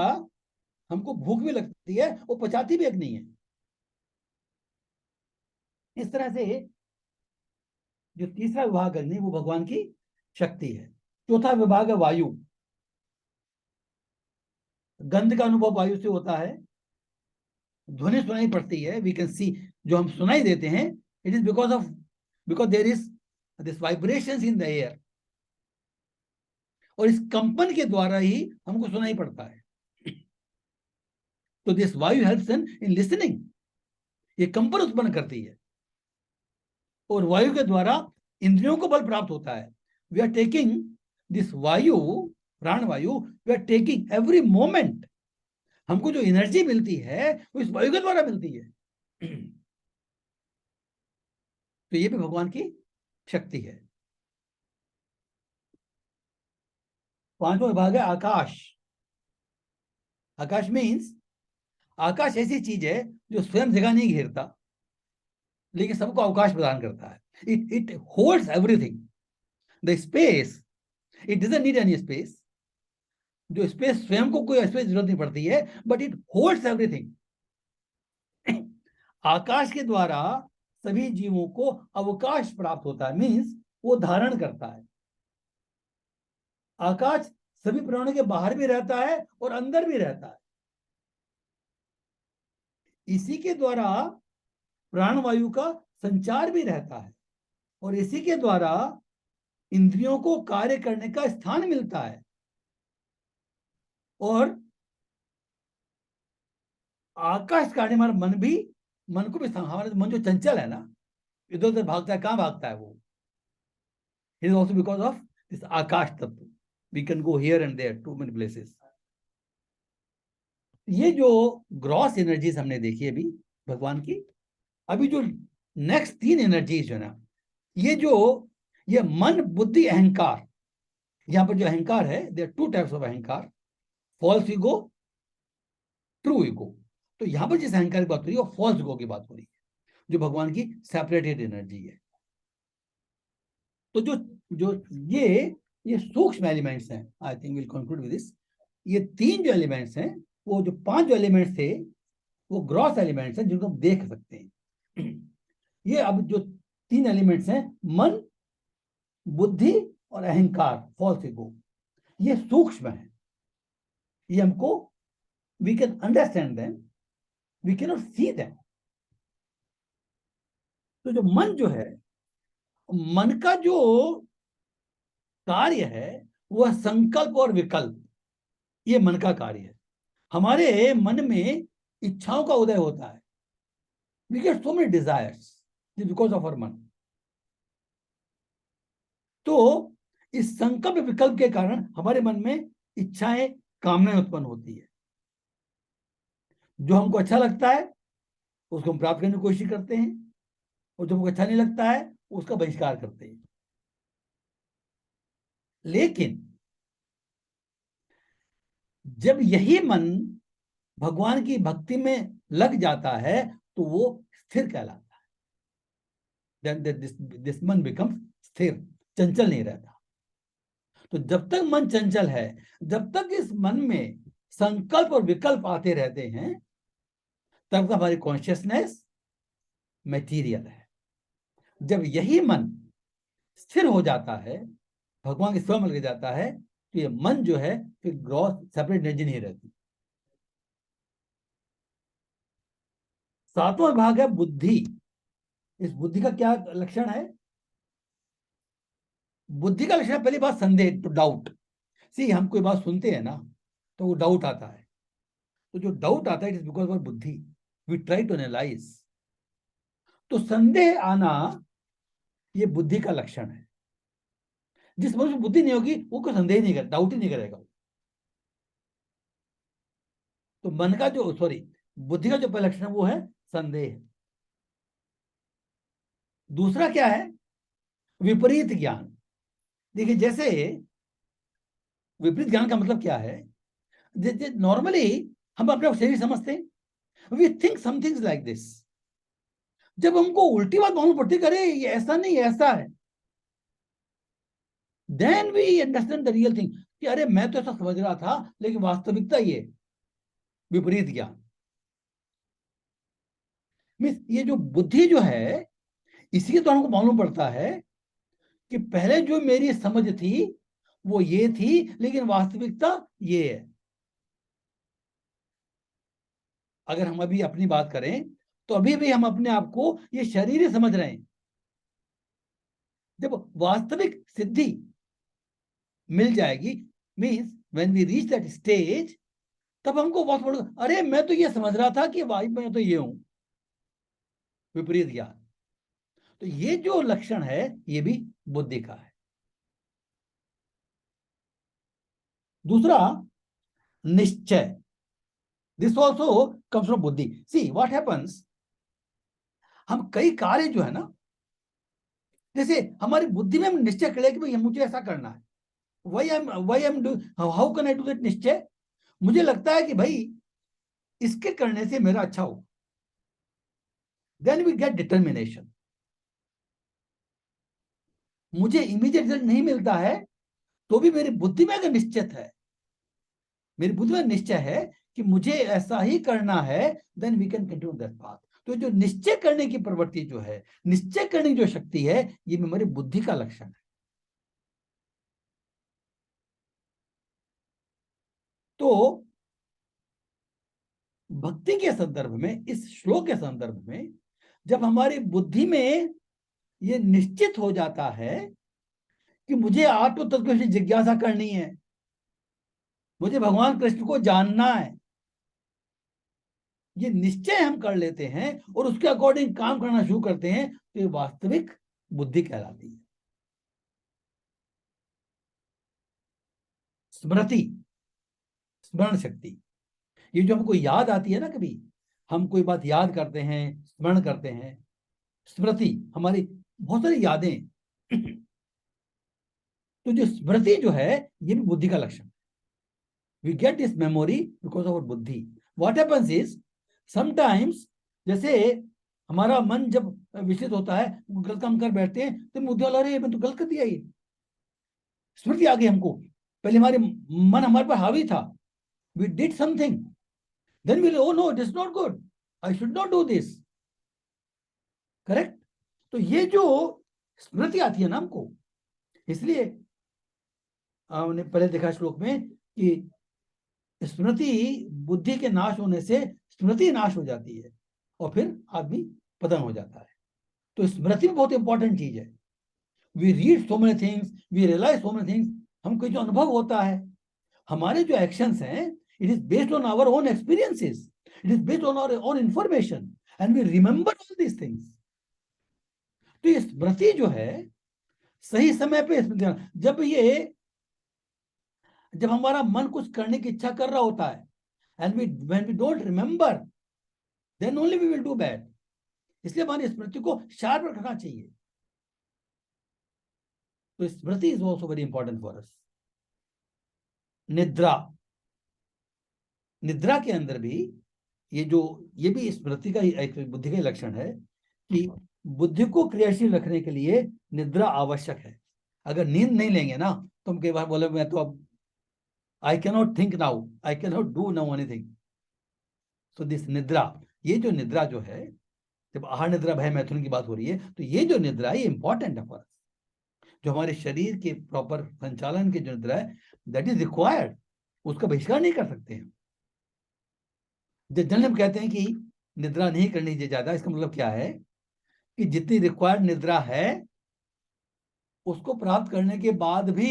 हमको भूख भी लगती है, वो पचाती भी अग्नि है। इस तरह से जो तीसरा विभाग अग्नि, वो भगवान की शक्ति है। चौथा विभाग है वायु। गंध का अनुभव वायु से होता है, ध्वनि सुनाई पड़ती है, वी कैन सी, जो हम सुनाई देते हैं, it is because there is this vibrations in the air, और इस कंपन के द्वारा ही हमको सुनाई पड़ता है। तो दिस वायु हेल्प्स इन लिसनिंग, ये कंपन उत्पन्न करती है, और वायु के द्वारा इंद्रियों को बल प्राप्त होता है। We are taking this vayu, prana vayu, we are taking every moment. हमको जो एनर्जी मिलती है वो इस वायु के द्वारा मिलती है। तो ये भी भगवान की शक्ति है। पांचवा विभाग है आकाश। आकाश मीन्स, आकाश ऐसी चीज है जो स्वयं जगह नहीं घेरता, लेकिन सबको अवकाश प्रदान करता है। It holds everything. The space, it doesn't need any space. जो स्पेस, स्वयं को कोई स्पेस जरूरत नहीं पड़ती है, बट इट होल्ड्स एवरीथिंग। आकाश के द्वारा सभी जीवों को अवकाश प्राप्त होता है, मीन्स वो धारण करता है। आकाश सभी प्राणियों के बाहर भी रहता है और अंदर भी रहता है। इसी के द्वारा प्राणवायु का संचार भी रहता है, और इसी के द्वारा इंद्रियों को कार्य करने का स्थान मिलता है। और आकाश के कारण हमारा मन भी, मन को भी, हमारा मन जो चंचल है ना, इधर उधर भागता है, कहां भागता है वो, it is also because of this आकाश तत्व। We can go here and there, to many places. ये जो ग्रॉस एनर्जीज हमने देखी अभी भगवान की, अभी जो नेक्स्ट तीन एनर्जीज है ना, ये मन, बुद्धि, अहंकार। यहां पर जो अहंकार है, देयर टू टाइप्स ऑफ अहंकार, फॉल्स ईगो, ट्रू ईगो। तो यहां पर जिस अहंकार की बात हो रही है वो फॉल्स ईगो की बात हो रही है, जो भगवान की सेपरेटेड एनर्जी है। तो जो जो ये सूक्ष्म एलिमेंट्स हैं, आई think will conclude with this. ये तीन जो एलिमेंट्स हैं, वो जो पांच जो एलिमेंट्स थे, वो ग्रॉस एलिमेंट्स हैं जिनको हम देख सकते हैं। ये अब जो तीन एलिमेंट्स हैं, मन, बुद्धि और अहंकार, फॉल्स ईगो, ये सूक्ष्म है। ये हमको, we can understand them, we can not see them. तो जो मन जो है, मन का जो कार्य है, वह संकल्प और विकल्प, ये मन का कार्य है। हमारे मन में इच्छाओं का उदय होता है, we get so many desires because of our man. तो इस संकल्प विकल्प के कारण हमारे मन में इच्छाएं, कामनाएं उत्पन्न होती है। जो हमको अच्छा लगता है उसको हम प्राप्त करने की कोशिश करते हैं, और जो हमको अच्छा नहीं लगता है उसका बहिष्कार करते हैं। लेकिन जब यही मन भगवान की भक्ति में लग जाता है तो वो स्थिर कहलाता है। दिस मन बिकम्स स्थिर, चंचल नहीं रहता। तो जब तक मन चंचल है, जब तक इस मन में संकल्प और विकल्प आते रहते हैं, तब तक हमारी कॉन्शियसनेस मटेरियल है। जब यही मन स्थिर हो जाता है, भगवान के स्वयं में लग जाता है, तो ये मन जो है फिर ग्रॉस सेपरेट एनर्जी नहीं रहती। सातवां भाग है बुद्धि। इस बुद्धि का क्या लक्षण है? बुद्धि का लक्षण पहली बात संदेह, तो डाउट। सी हम कोई बात सुनते हैं ना, तो वो डाउट आता है। तो जो डाउट आता है इट इज बिकॉज ऑफ बुद्धि, वी ट्राई टू एनालाइज। तो संदेह आना ये बुद्धि का लक्षण है। जिस मनुष्य बुद्धि नहीं होगी वो कोई संदेह नहीं करेगा, डाउट ही नहीं करेगा। तो मन का जो बुद्धि का जो पहला लक्षण है वो है संदेह। दूसरा क्या है? विपरीत ज्ञान। देखिए, जैसे विपरीत ज्ञान का मतलब क्या है? नॉर्मली हम अपने शरीर समझते हैं, we think something like this. जब हमको उल्टी बात मालूम पड़ती, करे ये ऐसा नहीं ऐसा है, then we understand the real thing कि अरे मैं तो ऐसा समझ रहा था लेकिन वास्तविकता ये। विपरीत ज्ञान मीन्स ये जो बुद्धि जो है, इसी तो हमको मालूम पड़ता है कि पहले जो मेरी समझ थी वो ये थी, लेकिन वास्तविकता ये है। अगर हम अभी अपनी बात करें तो अभी भी हम अपने आप को ये शरीर ही समझ रहे हैं। जब वास्तविक सिद्धि मिल जाएगी, means when we reach that stage, तब हमको बहुत बड़ा, अरे मैं तो ये समझ रहा था कि भाई मैं तो ये हूं। विपरीत ज्ञान। तो ये जो लक्षण है ये भी बुद्धि का है। दूसरा, निश्चय। दिस ऑल्सो कम्स फ्रॉम बुद्धि। सी व्हाट हैपेंस, हम कई कार्य जो है ना, जैसे हमारी बुद्धि में हम निश्चय करें कि भाई मुझे ऐसा करना है, why am do, how can I do that nishchay. मुझे लगता है कि भाई इसके करने से मेरा अच्छा हो, देन वी गेट डिटर्मिनेशन। मुझे इमीडिएट रिजल्ट नहीं मिलता है तो भी मेरी बुद्धि में अगर निश्चित है, मेरी बुद्धि में निश्चय है कि मुझे ऐसा ही करना है, then we can continue that path. तो जो निश्चय करने की प्रवृत्ति जो है, निश्चय करने की जो शक्ति है, ये हमारी बुद्धि का लक्षण है। तो भक्ति के संदर्भ में, इस श्लोक के संदर्भ में, जब हमारी बुद्धि में ये निश्चित हो जाता है कि मुझे आत्म तत्व की जिज्ञासा करनी है, मुझे भगवान कृष्ण को जानना है, ये निश्चय हम कर लेते हैं और उसके अकॉर्डिंग काम करना शुरू करते हैं, तो ये वास्तविक बुद्धि कहलाती है। स्मृति, स्मरण शक्ति, ये जो हमको याद आती है ना, कभी हम कोई बात याद करते हैं, स्मरण करते हैं, स्मृति, हमारी बहुत सारी यादें। तो जो स्मृति जो है ये भी बुद्धि का लक्षण। We get this memory because of buddhi. What happens is, sometimes जैसे हमारा मन जब विचलित होता है, गलत काम कर बैठते हैं, तो बुद्धि वाला, अरे मैं तो गलत कर दिया, ये स्मृति आ गई हमको। पहले हमारे मन हमारे पर हावी था, we did something, then we, oh no, this not good, I should not do this. Correct? तो ये जो स्मृति आती है ना हमको, इसलिए हमने पहले देखा श्लोक में कि स्मृति, बुद्धि के नाश होने से स्मृति नाश हो जाती है और फिर आदमी पतन हो जाता है। तो स्मृति भी बहुत इंपॉर्टेंट चीज है। We read so many things, we realise so many things. हमको जो अनुभव होता है, हमारे जो एक्शंस हैं, it is based on our own experiences, it is based on our own information, and we remember all these things. तो ये स्मृति जो है, सही समय पे जब हमारा मन कुछ करने की इच्छा कर रहा होता है, and we when we don't remember then only we will do bad. इसलिए हमारी स्मृति को शार्प रखना चाहिए। तो स्मृति is also very important for us. निद्रा, निद्रा के अंदर भी ये भी स्मृति का ही एक बुद्धि का ही लक्षण है कि बुद्धि को क्रियाशील रखने के लिए निद्रा आवश्यक है। अगर नींद नहीं लेंगे ना तो हम कई बार बोले मैं तो अब I can not think now, I can not do now anything. So this निद्रा, ये जो निद्रा जो है, जब आहार निद्रा भय मैथुन की बात हो रही है, तो ये जो निद्रा है ये इंपॉर्टेंट है फॉर अस। जो हमारे शरीर के प्रॉपर संचालन की जो निद्रा है, दैट इज रिक्वायर्ड, उसका बहिष्कार नहीं कर सकते हैं। जब जनरल हम कहते हैं कि निद्रा नहीं करनी चाहिए ज्यादा, इसका मतलब क्या है कि जितनी रिक्वायर्ड निद्रा है उसको प्राप्त करने के बाद भी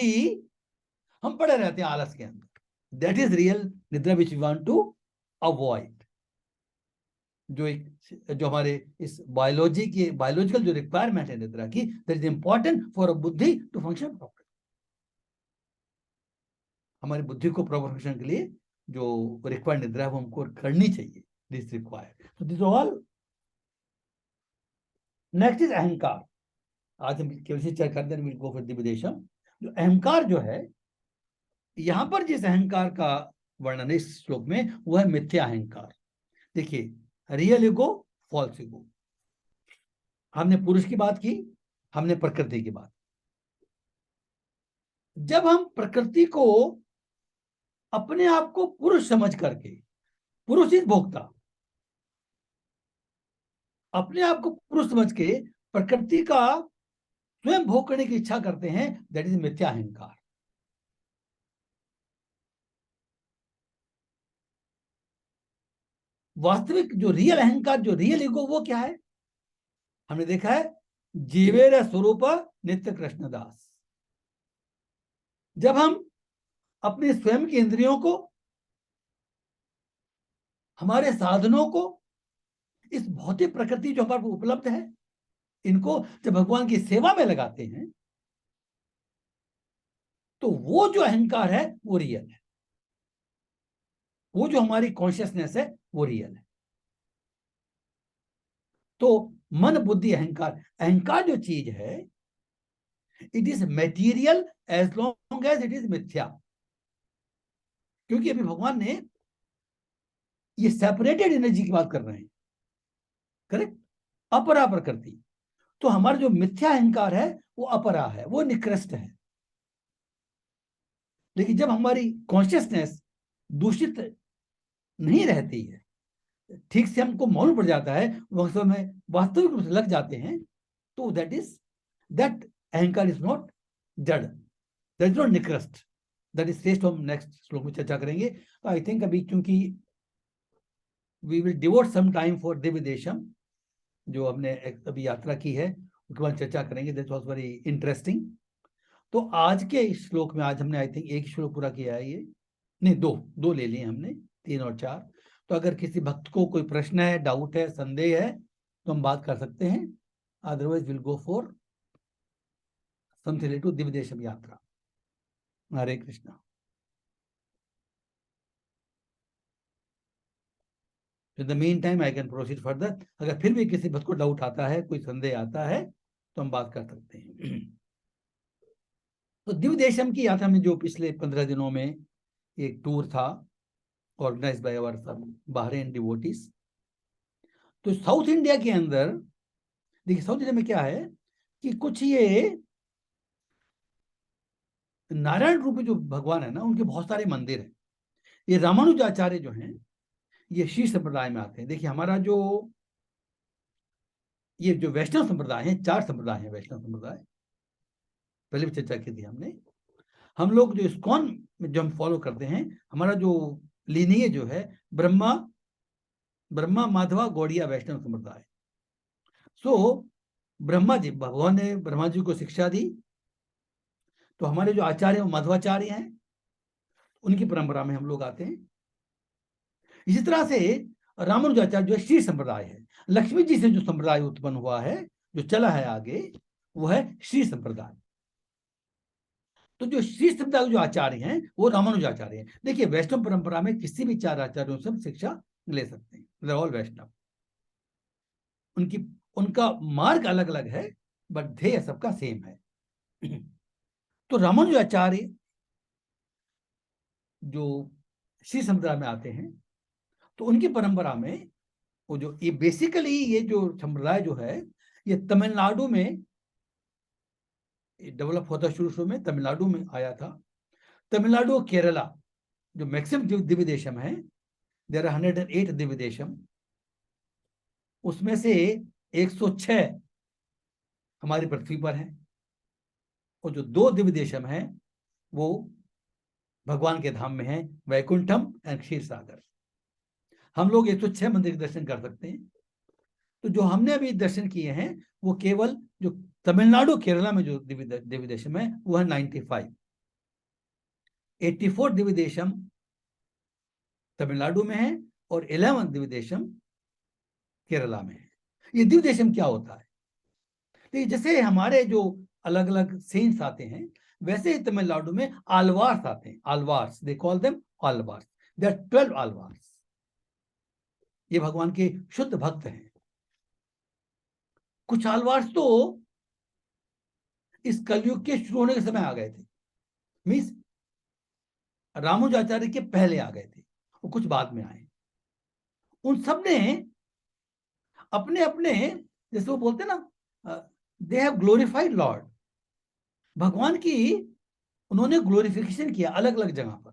हम पड़े रहते हैं आलस के अंदर। That is real nidra which we want to avoid. जो हमारे इस बायोलॉजिकल जो रिक्वायरमेंट है निद्रा की, that is important for a buddhi to function proper. हमारी बुद्धि को प्रॉपर फंक्शन के लिए जो रिक्वायर्ड निद्रा है वो हमको करनी चाहिए। दिस रिक्वायर्ड, तो दिस ऑल। नेक्स्ट इज अहंकार। आज हम केवल चर्चा करते हैं, विल गो फॉर दिव्यदेशम। जो अहंकार जो है, यहां पर जिस अहंकार का वर्णन है इस श्लोक में, वो है मिथ्या अहंकार। देखिए, रियल ईगो, फॉल्स ईगो। हमने पुरुष की बात की, हमने प्रकृति की बात। जब हम प्रकृति को अपने आप को पुरुष समझ करके, पुरुष इज भोक्ता, अपने आप को पुरुष समझ के प्रकृति का स्वयं भोग करने की इच्छा करते हैं, दैट इज मिथ्या अहंकार। वास्तविक जो रियल अहंकार, जो रियल ईगो, वो क्या है? हमने देखा है, जीवेर स्वरूप नित्य कृष्णदास। जब हम अपने स्वयं की इंद्रियों को, हमारे साधनों को, इस भौतिक प्रकृति जो हमारे उपलब्ध है, इनको जब भगवान की सेवा में लगाते हैं, तो वो जो अहंकार है वो रियल है। वो जो हमारी कॉन्शियसनेस है वो रियल है। तो मन बुद्धि अहंकार, अहंकार जो चीज है, it is material as long as it is mithya. क्योंकि अभी भगवान ने ये सेपरेटेड एनर्जी की बात कर रहे हैं, करेक्ट, अपरा प्रकृति। तो हमारा जो मिथ्या अहंकार है वो अपरा है, वो निकृष्ट है। लेकिन जब हमारी कॉन्शियसनेस दूषित नहीं रहती है, ठीक से हमको मालूम पड़ जाता है, वास्तव में वास्तविक रूप से लग जाते हैं, तो दैट अहंकार इज नॉट जड़, दैट इज नॉट निकृष्ट। दैट इज श्रेष्ठ, हम नेक्स्ट श्लोक में चर्चा करेंगे। तो आई थिंक अभी क्योंकि we will devote some time for Divya Desam, जो हमने अभी यात्रा की है उसके बाद चर्चा करेंगे। That was very interesting. तो आज के इस श्लोक में, आज हमने आई थिंक एक श्लोक पूरा किया है, ये नहीं, दो ले लिए हमने, 3 और 4। तो अगर किसी भक्त को कोई प्रश्न है, डाउट है, संदेह है, तो हम बात कर सकते हैं। Otherwise will go for something related to Divya Desam yatra. Hare Krishna. In the mean time I can proceed further. अगर फिर भी किसी भक्त को डाउट आता है, कोई संदेह आता है, तो हम बात कर सकते हैं। तो दिव्य देशम की यात्रा में जो पिछले 15 दिनों में एक टूर था organise by our Bahrain devotees. तो साउथ इंडिया के अंदर देखिए, साउथ इंडिया में क्या है कि कुछ ये नारायण रूपी जो भगवान है ना, उनके बहुत सारे मंदिर हैं। ये रामानुजाचार्य जो हैं, ये श्री संप्रदाय में आते हैं। देखिए, हमारा ये जो वैष्णव संप्रदाय है, 4 संप्रदाय हैं वैष्णव संप्रदाय, पहले भी चर्चा की थी हमने। हम लोग जो इस्कॉन में जो हम फॉलो करते हैं, हमारा जो लीनिएज जो है, ब्रह्मा माधवा गौड़िया वैष्णव संप्रदाय। सो ब्रह्मा जी, भगवान ने ब्रह्मा जी को शिक्षा दी, तो हमारे जो आचार्य वो मध्वाचार्य हैं, उनकी परंपरा में हम लोग आते हैं। इसी तरह से रामानुजाचार्य जो श्री संप्रदाय है, लक्ष्मी जी से जो संप्रदाय उत्पन्न हुआ है, जो चला है आगे, वो है श्री संप्रदाय। तो जो श्री संप्रदाय जो आचार्य हैं वो रामानुजाचार्य हैं। देखिए, वैष्णव परंपरा में किसी भी 4 आचार्यों से हम शिक्षा ले सकते हैं, ऑल वैष्णव। उनकी उनका मार्ग अलग अलग है, बट ध्येय सबका सेम है। तो रामानुजाचार्य जो श्री समुदाय में आते हैं, तो उनकी परंपरा में वो जो ये बेसिकली ये जो संप्रदाय जो है, ये तमिलनाडु में डेवलप होता, शुरू शुरू में तमिलनाडु में आया था। तमिलनाडु और केरला जो मैक्सिमम दिव्य देशम है, देयर आर 108 दिव्य देशम, उसमें से 106 हमारी पृथ्वी पर है, और जो 2 दिव्य देशम है वो भगवान के धाम में है, वैकुंठम एंड क्षीर सागर। हम लोग 106 मंदिर के दर्शन कर सकते हैं। तो जो हमने अभी दर्शन किए हैं वो केवल जो तमिलनाडु केरला में जो दिव्य देशम है वो है 95। 84 दिव्य देशम तमिलनाडु में है और 11 दिव्य देशम केरला में है। ये दिव्य देशम क्या होता है? तो जैसे हमारे जो अलग अलग सेंट्स आते हैं, वैसे ही तमिलनाडु में आलवार्स आते हैं। Alvars, they call them Alvars, they are 12 Alvars. ये भगवान के शुद्ध भक्त हैं। कुछ आलवार्स तो इस कलयुग के शुरू होने के समय आ गए थे, मीन्स रामानुजाचार्य के पहले आ गए थे, वो कुछ बाद में आए। उन सब ने अपने अपने, जैसे वो बोलते ना, दे हैव ग्लोरिफाइड लॉर्ड, भगवान की उन्होंने ग्लोरिफिकेशन किया अलग अलग जगह पर।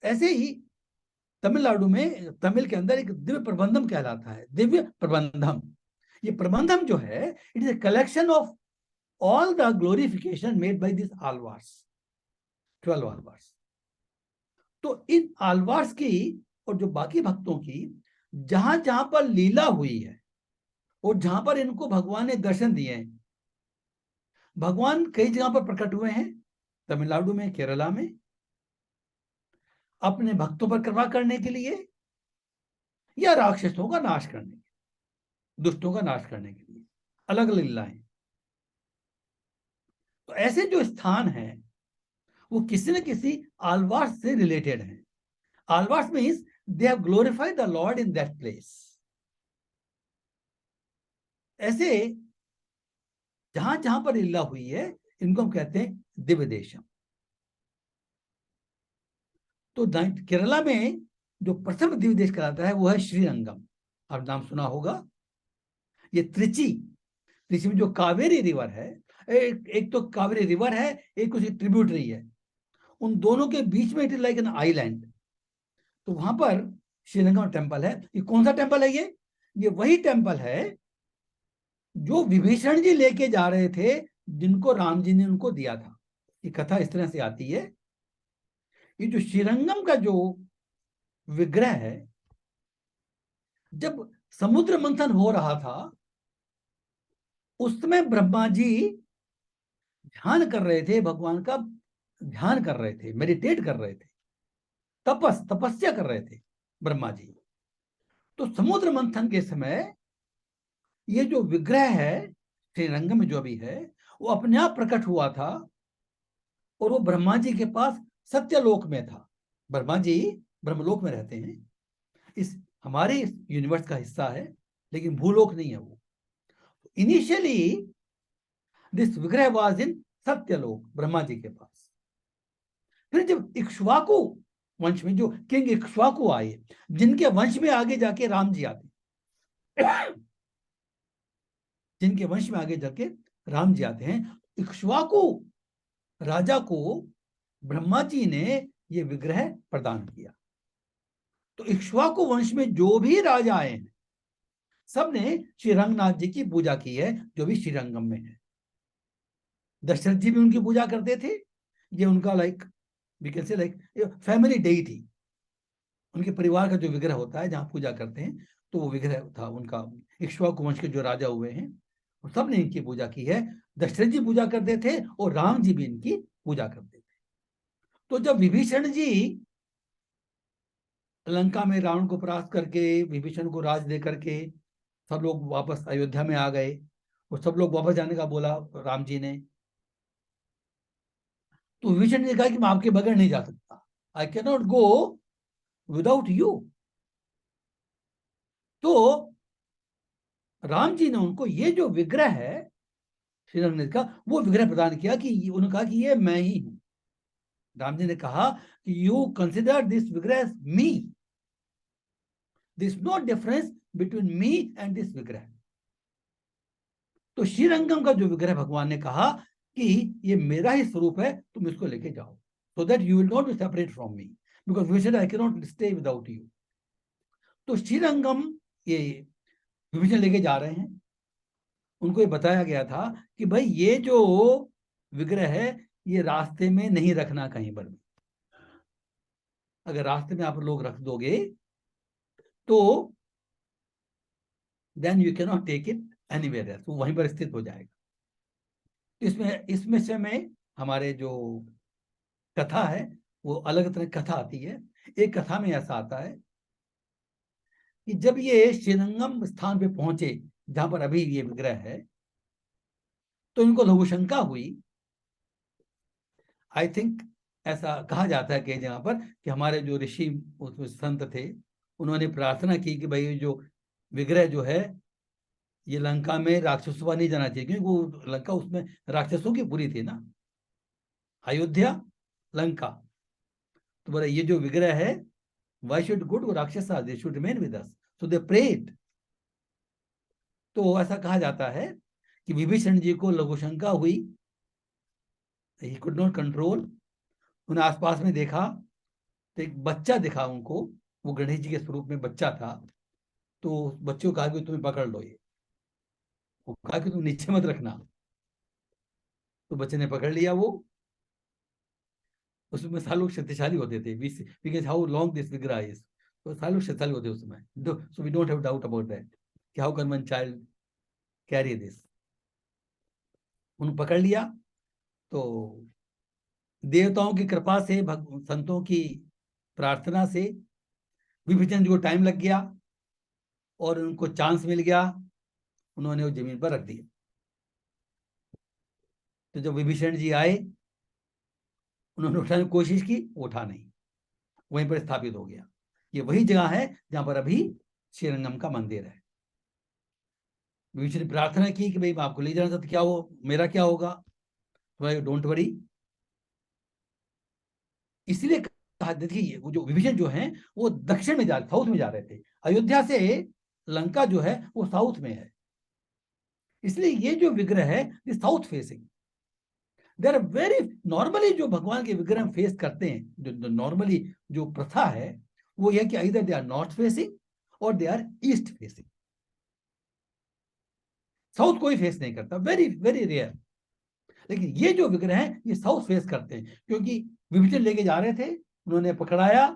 ऐसे ही तमिलनाडु में, तमिल के अंदर एक दिव्य प्रबंधम कहलाता है, दिव्य प्रबंधम। ये प्रबंधम जो है, it is a collection of all the glorification made by this Alvars, 12 Alvars. तो इन आलवार्स की और जो बाकी भक्तों की जहां जहां पर लीला हुई है और जहां पर इनको भगवान ने दर्शन दिए हैं, भगवान कई जगह पर प्रकट हुए हैं, तमिलनाडु में, केरला में, अपने भक्तों पर कृपा करने के लिए या राक्षसों का नाश करने के लिए, दुष्टों का नाश करने के लिए, अलग अलग लीलाएं। तो ऐसे जो स्थान है वो किसी न किसी आलवार्स से रिलेटेड है। Alvars means they have glorified the lord in that place. ऐसे जहां जहां पर लीला हुई है, इनको हम कहते हैं दिव्य देशम। तो केरला में जो प्रथम दिव्य देश कहलाता है वो है श्रीरंगम। आप नाम सुना होगा। ये त्रिची में जो कावेरी रिवर है, एक तो कावेरी रिवर है, एक उसकी ट्रिब्यूटरी है, उन दोनों के बीच में it is like an island. तो वहां पर श्रीरंगम टेम्पल है। ये कौन सा टेम्पल है? ये वही टेम्पल है जो विभीषण जी लेके जा रहे थे, जिनको राम जी ने उनको दिया था। ये कथा इस तरह से आती है। ये जो श्रीरंगम का जो विग्रह है, जब समुद्र मंथन हो रहा था उस समय ब्रह्मा जी ध्यान कर रहे थे, भगवान का ध्यान कर रहे थे, मेडिटेट कर रहे थे, तपस्या कर रहे थे ब्रह्मा जी। तो समुद्र मंथन के समय ये जो विग्रह है श्रीरंगम में जो भी है, वो अपने आप प्रकट हुआ था और वो ब्रह्मा जी के पास सत्यलोक में था। ब्रह्मा जी ब्रह्मलोक में रहते हैं, इस हमारे इस यूनिवर्स का हिस्सा है, लेकिन भूलोक नहीं है वो। इनिशियली दिस विग्रह वाज इन सत्यलोक, ब्रह्मा जी के पास। फिर जब इक्ष्वाकु वंश में जो किंग इक्ष्वाकु आए, जिनके वंश में आगे जाके राम जी आते, जिनके वंश में आगे जाके राम जी आते हैं, इक्ष्वाकु राजा को ब्रह्मा जी ने ये विग्रह प्रदान किया। तो इक्ष्वाकु वंश में जो भी राजा आए हैं, सबने श्रीरंगनाथ जी की पूजा की है, जो भी श्रीरंगम में है। दशरथ जी भी उनकी पूजा करते थे। ये उनका like we can say like family deity, उनके परिवार का जो विग्रह होता है जहां पूजा करते हैं, तो वो विग्रह था उनका। इक्ष्वाकु वंश के जो राजा हुए हैं सबने इनकी पूजा की है। दशरथ जी पूजा करते थे और राम जी भी इनकी पूजा करते थे। तो जब विभीषण जी लंका में रावण को परास्त करके, विभीषण को राज दे करके सब लोग वापस अयोध्या में आ गए, और सब लोग वापस जाने का बोला राम जी ने, तो विभीषण ने कहा कि मैं आपके बगैर नहीं जा सकता, I can not go without you. तो राम जी ने उनको ये जो विग्रह है श्रीरंग का, वो विग्रह प्रदान किया कि उन्होंने कहा कि ये मैं ही हूं। राम जी ने कहा कि you consider this vigraha me, this no difference between me and this vigraha. तो श्रीरंगम का जो विग्रह भगवान ने कहा कि ये मेरा ही स्वरूप है, तुम इसको लेके जाओ, so that you will not be separate from me, because Vibhishan I can not stay without you. तो श्रीरंगम ये विभीषण लेके जा रहे हैं। उनको ये बताया गया था कि भाई ये जो विग्रह है ये रास्ते में नहीं रखना कहीं पर भी। अगर रास्ते में आप लोग रख दोगे तो then you can not take it anywhere else, वो वहीं पर स्थित हो जाएगा। इसमें से में हमारे जो कथा है वो अलग तरह की कथा आती है। एक कथा में ऐसा आता है कि जब ये श्रीरंगम स्थान पे पहुंचे जहां पर अभी ये विग्रह है, तो इनको लघु शंका हुई। आई थिंक ऐसा कहा जाता है कि जगह पर कि हमारे जो ऋषि उसमें संत थे, उन्होंने प्रार्थना की कि भाई जो विग्रह जो है ये लंका में राक्षसों पर नहीं जाना चाहिए, क्योंकि वो लंका उसमें राक्षसों की पूरी थी ना, अयोध्या लंका। तो बोला ये जो विग्रह है, why should go to राक्षसा, they should remain with us, so they prayed। तो ऐसा कहा जाता है कि विभीषण जी को लघु शंका हुई, ही कुड नॉट कंट्रोल। उन्हें आसपास में देखा तो एक बच्चा दिखा उनको, वो गणेश जी के स्वरूप में बच्चा था। तो बच्चे को कहा कि तुम्हें पकड़ लो, ये वो कहा कि तुम नीचे मत रखना। तो बच्चे ने पकड़ लिया वो। उसमें सारे लोग शक्तिशाली होते थे, because how long this vigraha is, तो सारे लोग शक्तिशाली होते उसमें। So we don't have doubt about that कि how can one child carry this. उन्होंने पकड़ लिया। तो देवताओं की कृपा से, संतों की प्रार्थना से विभीषण जी को टाइम लग गया और उनको चांस मिल गया, उन्होंने वो जमीन पर रख दिया। तो जब विभीषण जी आए, उन्होंने उठाने की कोशिश की, उठा नहीं, वहीं पर स्थापित हो गया। ये वही जगह है जहां पर अभी श्रीरंगम का मंदिर है। विभीषण ने प्रार्थना की कि भाई मैं आपको ले जाना चाहता, क्या हो मेरा क्या होगा, तो डोंट वरी। इसलिए कहा, देखिए वो जो विभीषण जो है वो दक्षिण में साउथ में जा रहे थे। अयोध्या से लंका जो है वो साउथ में है, इसलिए ये जो विग्रह है ये साउथ फेसिंग। देर वेरी नॉर्मली जो भगवान के विग्रह फेस करते हैं, जो नॉर्मली जो प्रथा है वो यह कि इधर दे आर नॉर्थ फेसिंग और they are east facing. South कोई फेस नहीं करता, वेरी वेरी रेयर। लेकिन ये जो विग्रह है ये साउथ फेस करते हैं, क्योंकि विभीषण लेके जा रहे थे, उन्होंने पकड़ाया,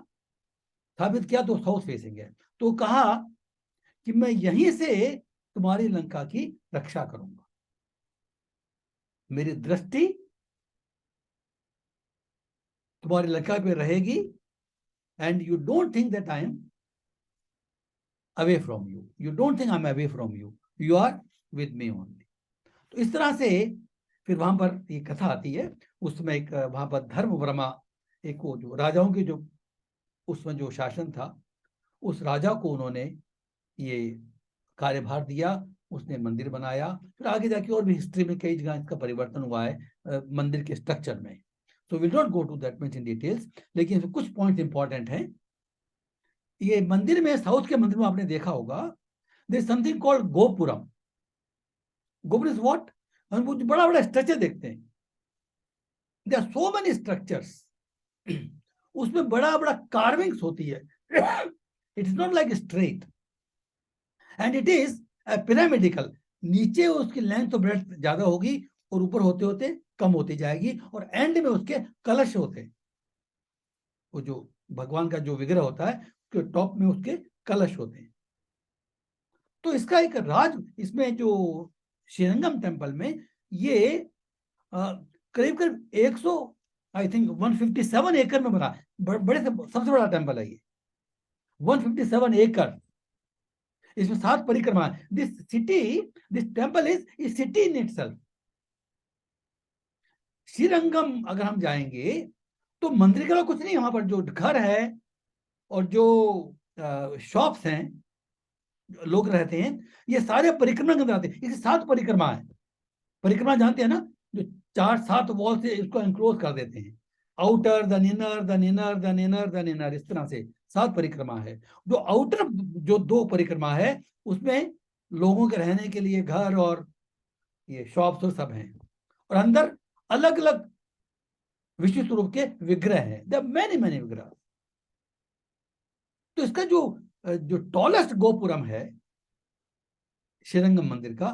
साबित किया, तो साउथ फेसिंग है। तो कहा कि मैं यहीं से तुम्हारी लंका की रक्षा करूंगा, मेरी दृष्टि तुम्हारी लंका पे रहेगी, and you don't think that I am away from you, you don't think I am away from you, you are with me only. तो इस तरह से फिर वहां पर ये कथा आती है। उसमें एक वहां पर धर्मवर्मा, एक वो जो राजाओं की जो उसमें जो शासन था, उस राजा को उन्होंने ये कार्यभार दिया, उसने मंदिर बनाया। फिर आगे जाके और भी हिस्ट्री में कई जगह इसका परिवर्तन हुआ है मंदिर के स्ट्रक्चर में। So will not go to that much in details, लेकिन इसमें कुछ पॉइंट इंपॉर्टेंट हैं। ये मंदिर में, साउथ के मंदिर में आपने देखा होगा, there is something called gopuram. Gopuram is what? हम वो बड़ा बड़ा स्ट्रक्चर देखते हैं, there are so many structures, उसमें बड़ा बड़ा कार्विंग्स होती है। It is not like straight, and it is pyramidical. नीचे उसकी लेंथ तो ब्रेड्थ ज्यादा होगी और ऊपर होते होते कम होती जाएगी, और एंड में उसके कलश होते हैं। वो जो भगवान का जो विग्रह होता है उसके टॉप में उसके कलश होते हैं। तो इसका एक राज, इसमें जो श्रीरंगम टेम्पल में ये करीब करीब 100, आई थिंक 157 एकड़ में बना, बड़े से सबसे बड़ा टेम्पल है ये, 157 एकड़। इसमें 7 परिक्रमा। This city, this temple is city in itself. Srirangam अगर हम जाएंगे तो मंदिर के अलावा कुछ नहीं, वहां पर जो घर है और जो शॉप्स हैं लोग रहते हैं, ये सारे परिक्रमा के अंदर आते हैं। इसे 7 परिक्रमा है। परिक्रमा जानते हैं ना, जो 4-7 वॉल से इसको एनक्लोज कर देते हैं, outer then inner then inner then inner then inner, इस तरह से 7 परिक्रमा है। जो आउटर जो 2 परिक्रमा है उसमें लोगों के रहने के लिए घर और ये शॉप्स और सब हैं, और अंदर अलग अलग विष्णु स्वरूप के विग्रह हैं, द मैनी मैनी विग्रह। तो इसका जो जो टॉलेस्ट गोपुरम है श्रीरंगम मंदिर का,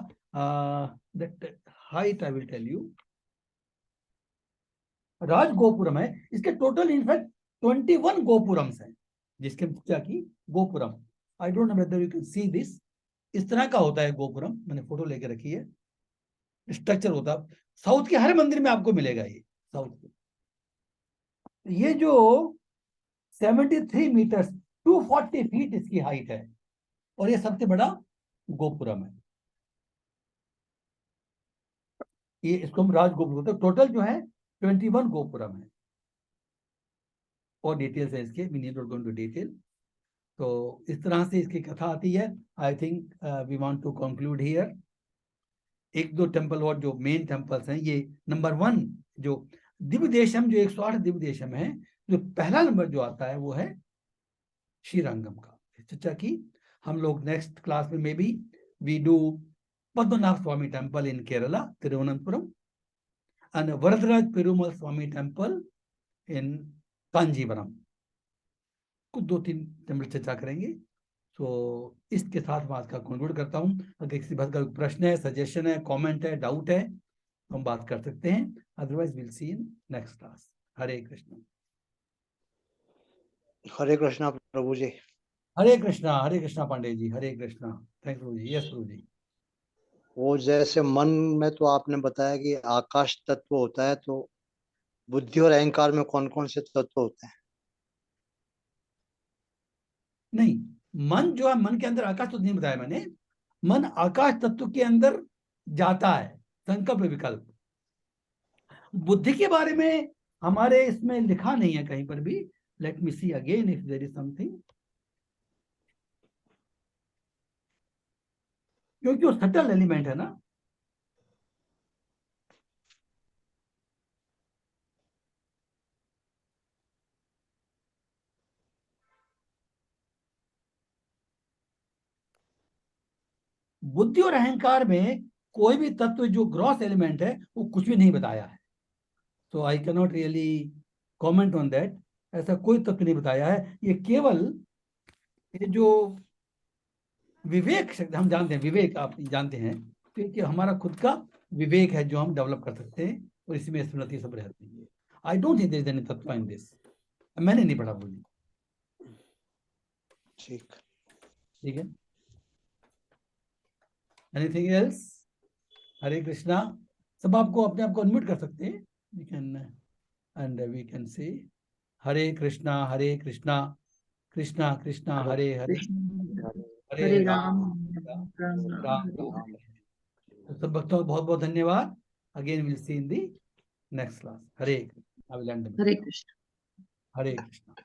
that height I will tell you, Raj Gopuram है। इसके टोटल इनफैक्ट 21 गोपुरम्स हैं, जिसके क्या की gopuram. I don't know whether you can see this. इस तरह का होता है गोपुरम, मैंने फोटो लेके रखी है, स्ट्रक्चर होता है। साउथ के हर मंदिर में आपको मिलेगा ये, साउथ के। ये जो 73 मीटर्स 240 फीट इसकी हाइट है, और ये सबसे बड़ा गोपुरम है। ये इसको हम राज गोपुरम बोलते हैं। टोटल जो है 21 गोपुरम है, और डिटेल्स है इसके, we need not go into detail. तो इस तरह से इसकी कथा आती है। I think we want to conclude here. 1-2 temple और जो मेन टेम्पल्स हैं, ये नंबर 1 जो दिव्य देशम, जो 108 दिव्य देशम है, जो पहला नंबर जो आता है वो है श्रीरंगम का। चर्चा की हम लोग नेक्स्ट क्लास में, maybe we do Padmanabha Swamy temple in Kerala, Thiruvananthapuram, and Varadaraja Perumal Swamy temple in Kanjeevaram. कुछ 2-3 टेम्पल चर्चा करेंगे। तो इसके साथ मैं आज का कंक्लूड करता हूँ। अगर किसी बात का प्रश्न है, सजेशन है, कमेंट है, डाउट है, तो हम बात कर सकते हैं। Otherwise will see in next class. Hare Krishna.
Hare Krishna प्रभु जी।
हरे कृष्णा पांडे जी। हरे कृष्णा। थैंक प्रभु जी। यस प्रभु जी।
वो जैसे मन में तो आपने बताया कि आकाश तत्व होता है, तो बुद्धि और अहंकार में कौन कौन से तत्व होते हैं?
नहीं, मन जो है, मन के अंदर आकाश तत्व नहीं बताया मैंने। मन आकाश तत्व के अंदर जाता है, संकल्प विकल्प। बुद्धि के बारे में हमारे इसमें लिखा नहीं है कहीं पर भी। Let me see again if there is something, क्योंकि वो सटल एलिमेंट है ना। बुद्धि और अहंकार में कोई भी तत्व जो ग्रॉस एलिमेंट है वो कुछ भी नहीं बताया है। तो I can not really comment on that. ऐसा कोई तत्व नहीं बताया है। ये केवल ये जो विवेक शक्ति हम जानते हैं, विवेक आप जानते हैं, तो कि हमारा खुद का विवेक है जो हम डेवलप कर सकते हैं, और इसमें स्मृति सब रहती है। I don't think there is any tattva in this. मैंने नहीं पढ़ा बोली। ठीक है। Anything else? हरे कृष्णा। सब आपको अपने आप को अनम्यूट कर सकते हैं। We can and we can say Hare Krishna Krishna Krishna Hare Hare, Hare
Hare
Ram
Ram Ram
Ram
Ram
Ram
Hare
Hare Hare. तो सब भक्तों को बहुत बहुत धन्यवाद। Again will see in the next class. Hare Krishna.
Hare Krishna.
Hare Krishna.